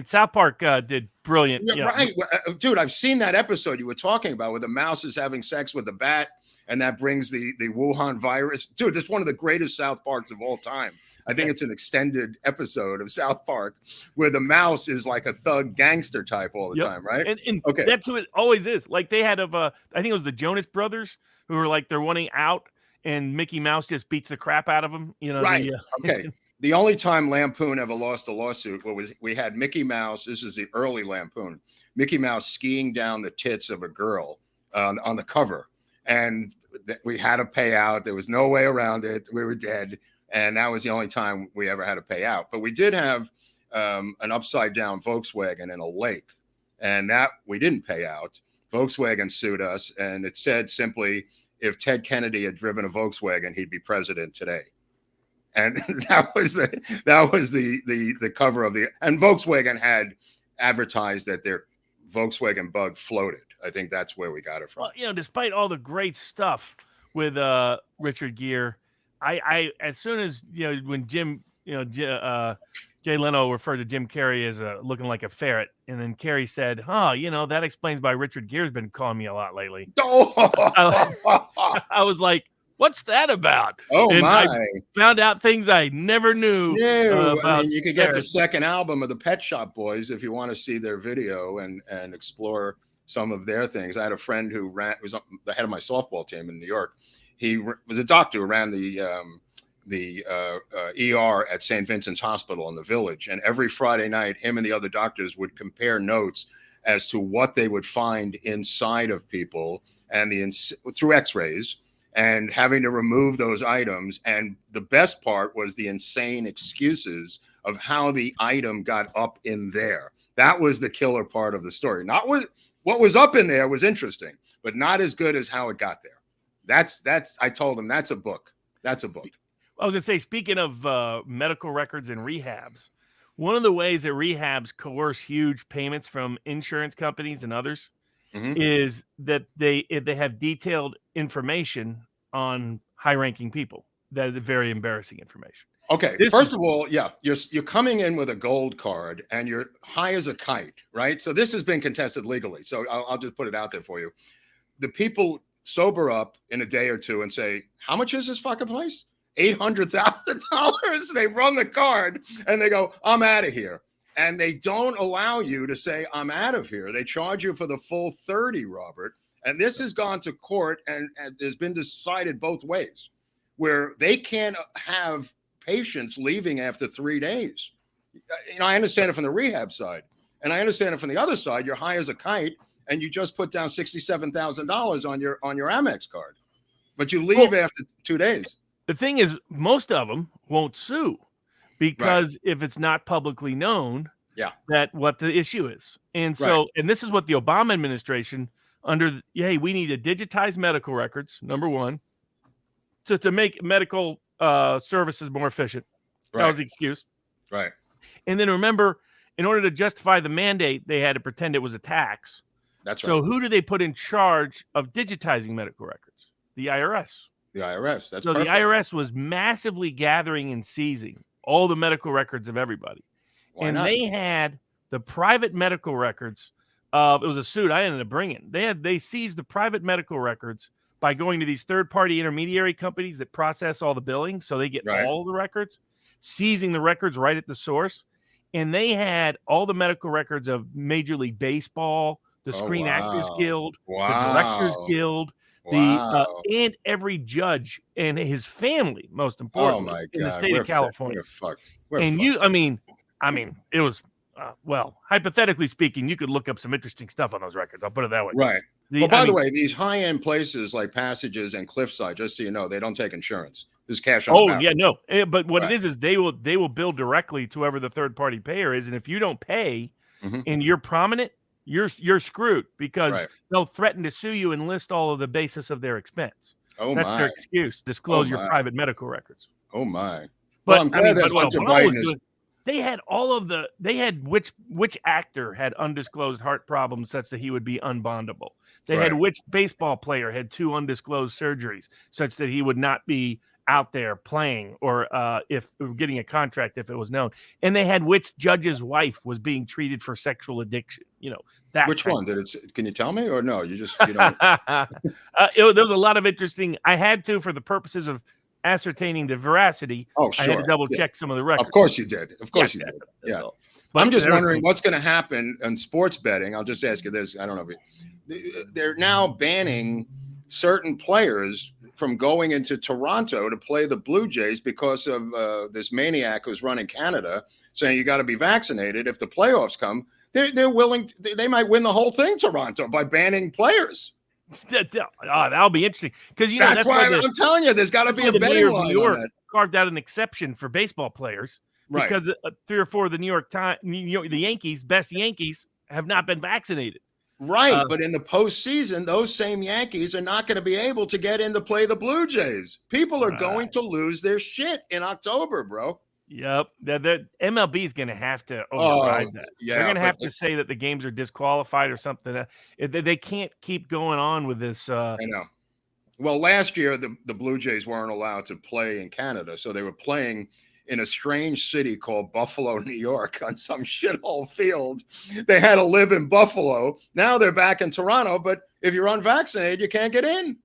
South Park did brilliant. Yeah, right, dude. I've seen that episode you were talking about where the mouse is having sex with the bat, and that brings the Wuhan virus. Dude, that's one of the greatest South Parks of all time. I think it's an extended episode of South Park where the mouse is like a thug gangster type all the time, right? And that's what it always is. Like they had I think it was the Jonas Brothers who were like they're wanting out, and Mickey Mouse just beats the crap out of them. Right. Okay. The only time Lampoon ever lost a lawsuit was we had Mickey Mouse. This is the early Lampoon. Mickey Mouse skiing down the tits of a girl on the cover. And we had to pay out. There was no way around it. We were dead. And that was the only time we ever had to pay out. But we did have an upside down Volkswagen in a lake. And that we didn't pay out. Volkswagen sued us. And it said simply, if Ted Kennedy had driven a Volkswagen, he'd be president today. And that was the cover of the, and Volkswagen had advertised that their Volkswagen Bug floated. I think that's where we got it from. Well, you know, despite all the great stuff with Richard Gere, I as soon as, you know, when Jim, you know, Jay Leno referred to Jim Carrey as looking like a ferret, and then Carrey said, "Huh, you know, that explains why Richard Gere's been calling me a lot lately." I was like, what's that about? Oh, and my. I found out things I never knew. No, about I mean, you could get the ferrets. second album of the Pet Shop Boys if you want to see their video and explore some of their things. I had a friend who was the head of my softball team in New York. He was a doctor who ran the ER at St. Vincent's Hospital in the Village. And every Friday night, him and the other doctors would compare notes as to what they would find inside of people and through x-rays, and having to remove those items. And the best part was the insane excuses of how the item got up in there. That was the killer part of the story. Not what was up in there was interesting, but not as good as how it got there. I told him that's a book. That's a book. I was going to say, speaking of medical records and rehabs, one of the ways that rehabs coerce huge payments from insurance companies and others is that they have detailed information on high-ranking people. That is very embarrassing information. Okay, first of all, yeah, you're coming in with a gold card and you're high as a kite, right? So this has been contested legally. So I'll just put it out there for you. The people sober up in a day or two and say, how much is this fucking place? $800,000. They run the card and they go, I'm out of here. And they don't allow you to say, I'm out of here. They charge you for the full 30, Robert. And this has gone to court and has been decided both ways, where they can't have patients leaving after 3 days. You know, I understand it from the rehab side, and I understand it from the other side. You're high as a kite, and you just put down $67,000 on your Amex card, but you leave after 2 days. The thing is, most of them won't sue because if it's not publicly known, that what the issue is. And so, and this is what the Obama administration hey, we need to digitize medical records, number one, to make medical services more efficient. That was the excuse. Right. And then remember, in order to justify the mandate, they had to pretend it was a tax. That's right. So who do they put in charge of digitizing medical records? The IRS. The IRS. That's so perfect. The IRS was massively gathering and seizing all the medical records of everybody. Why not? They had the private medical records of, it was a suit I ended up bringing. They seized the private medical records by going to these third-party intermediary companies that process all the billing, so they get all the records, seizing the records right at the source. And they had all the medical records of Major League Baseball, the Screen Actors Guild, the Directors Guild, and every judge and his family, most importantly, in the state of California. I mean, it was, hypothetically speaking, you could look up some interesting stuff on those records. I'll put it that way. Right. By the way, these high-end places like Passages and Cliffside, just so you know, they don't take insurance. There's cash on the balance. Yeah, no. But what it is they will bill directly to whoever the third-party payer is, and if you don't pay and you're prominent, you're screwed because they'll threaten to sue you and list all of the basis of their expense. That's their excuse. Disclose your private medical records. Oh my! But I'm glad that Hunter Biden is. They had all of the. They had which actor had undisclosed heart problems such that he would be unbondable. They had which baseball player had 2 undisclosed surgeries such that he would not be out there playing or if getting a contract if it was known. And they had which judge's wife was being treated for sexual addiction. You know that. Which one did it? Can you tell me or no? You don't. There was a lot of interesting. I had to for the purposes of ascertaining the veracity. Oh, sure. I had to double check some of the records. Of course you did. Of course you did. Yeah. But I'm just wondering what's going to happen in sports betting. I'll just ask you this. I don't know. They're now banning certain players from going into Toronto to play the Blue Jays because of this maniac who's running Canada, saying you got to be vaccinated. If the playoffs come, they're willing. They might win the whole thing, Toronto, by banning players. That'll be interesting because that's why I'm telling you, there's got to be a betting line on that. Carved out an exception for baseball players because 3 or 4 of the New York Times, the Yankees, best Yankees, have not been vaccinated. Right, but in the postseason, those same Yankees are not going to be able to get in to play the Blue Jays. People are going to lose their shit in October, bro. Yep, the MLB is going to have to override that. Yeah, they're going to have to say that the games are disqualified or something. They can't keep going on with this. I know. Well, last year the Blue Jays weren't allowed to play in Canada, so they were playing in a strange city called Buffalo, New York, on some shithole field. They had to live in Buffalo. Now they're back in Toronto, but if you're unvaccinated, you can't get in.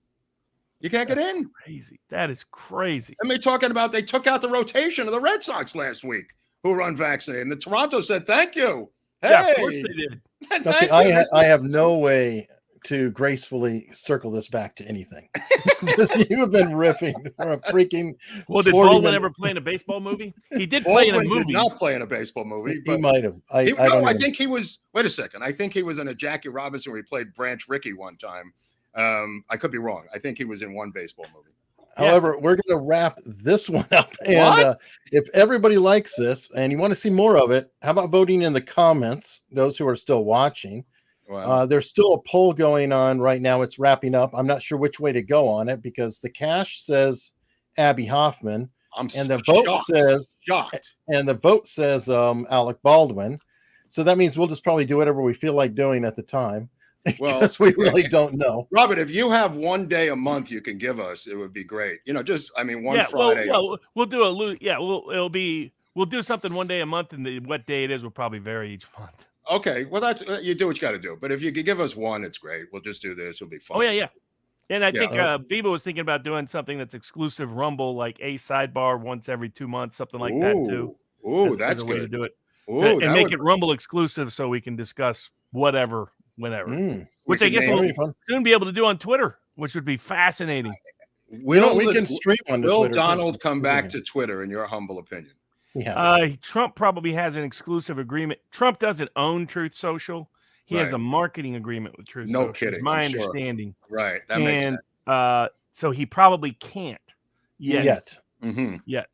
You can't get in. Crazy. That is crazy. And they're talking about they took out the rotation of the Red Sox last week who were unvaccinated. And the Toronto said, thank you. Hey, yeah, of course they did. Okay, I have no way to gracefully circle this back to anything. You have been riffing for a freaking. Well, did Baldwin ever play in a baseball movie? He did play in a movie. Did not play in a baseball movie. He might have. I think he was. Wait a second. I think he was in a Jackie Robinson where he played Branch Rickey one time. I could be wrong. I think he was in one baseball movie. However, we're going to wrap this one up. And if everybody likes this and you want to see more of it, how about voting in the comments? Those who are still watching. Wow. There's still a poll going on right now. It's wrapping up. I'm not sure which way to go on it because the cash says Abby Hoffman, the vote says Alec Baldwin. So that means we'll just probably do whatever we feel like doing at the time. Well, we really don't know. Robert, if you have one day a month you can give us, it would be great. One Friday. Well, we'll do we'll do something one day a month, and what day it is will probably vary each month. Okay, well, that's you do what you got to do. But if you could give us one, it's great. We'll just do this. It'll be fun. Oh yeah. And I think Viva was thinking about doing something that's exclusive Rumble, like a sidebar once every 2 months, something like that too. That's a good. way to do it. And make it Rumble exclusive so we can discuss whatever, whenever. Which I guess we'll soon be able to do on Twitter, which would be fascinating. We can stream on Will Twitter. Donald come back to Twitter, in your humble opinion? Trump probably has an exclusive agreement. Trump doesn't own Truth Social. He has a marketing agreement with Truth Social. No kidding. My understanding. Right. That makes sense. So he probably can't yet. Mm-hmm. Yet.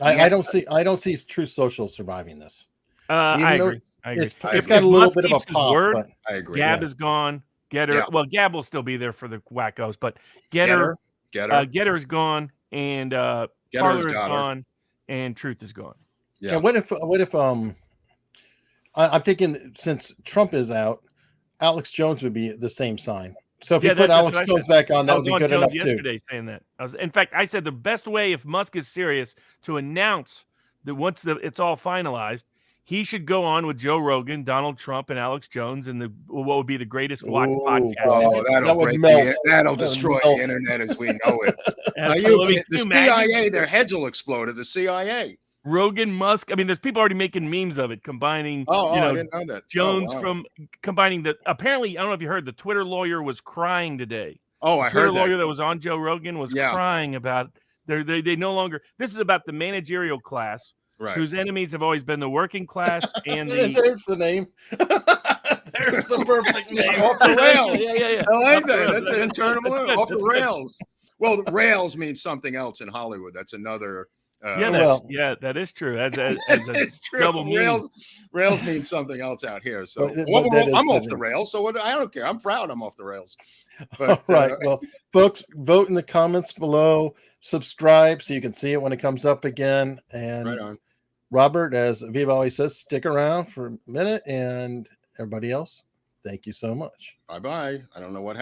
I don't see Truth Social surviving this. I agree. It's got a little bit of a pop. Word, I agree. Gab is gone. Getter. Well, Gab will still be there for the wackos, but Getter is gone, and Parler is gone, and Truth is gone. Yeah. What if I'm thinking since Trump is out, Alex Jones would be the same sign. So if you put Alex Jones back on, that would be good enough too. Yesterday saying that. In fact, I said the best way, if Musk is serious, to announce that once it's all finalized, he should go on with Joe Rogan, Donald Trump, and Alex Jones, and what would be the greatest watched podcast. Oh, that'll destroy the internet as we know it. The CIA, their heads will explode at the CIA. Rogan, Musk. I mean, there's people already making memes of it, combining. I didn't know that. Jones from combining the. Apparently, I don't know if you heard. The Twitter lawyer was crying today. Oh, I heard that. The lawyer that was on Joe Rogan was crying about. They no longer. This is about the managerial class. Right. Whose enemies have always been the working class and the. There's the name. There's the perfect name. Off the rails. Yeah. I like that. That's an internal off the rails. Well, rails means something else in Hollywood. That's another. That is true. It's true. Double rails means something else out here. So I'm off the rails. So I don't care. I'm proud I'm off the rails. But, all right. Well, folks, vote in the comments below. Subscribe so you can see it when it comes up again. And right on. Robert, as Viva always says, stick around for a minute. And everybody else, thank you so much. Bye-bye. I don't know what happened.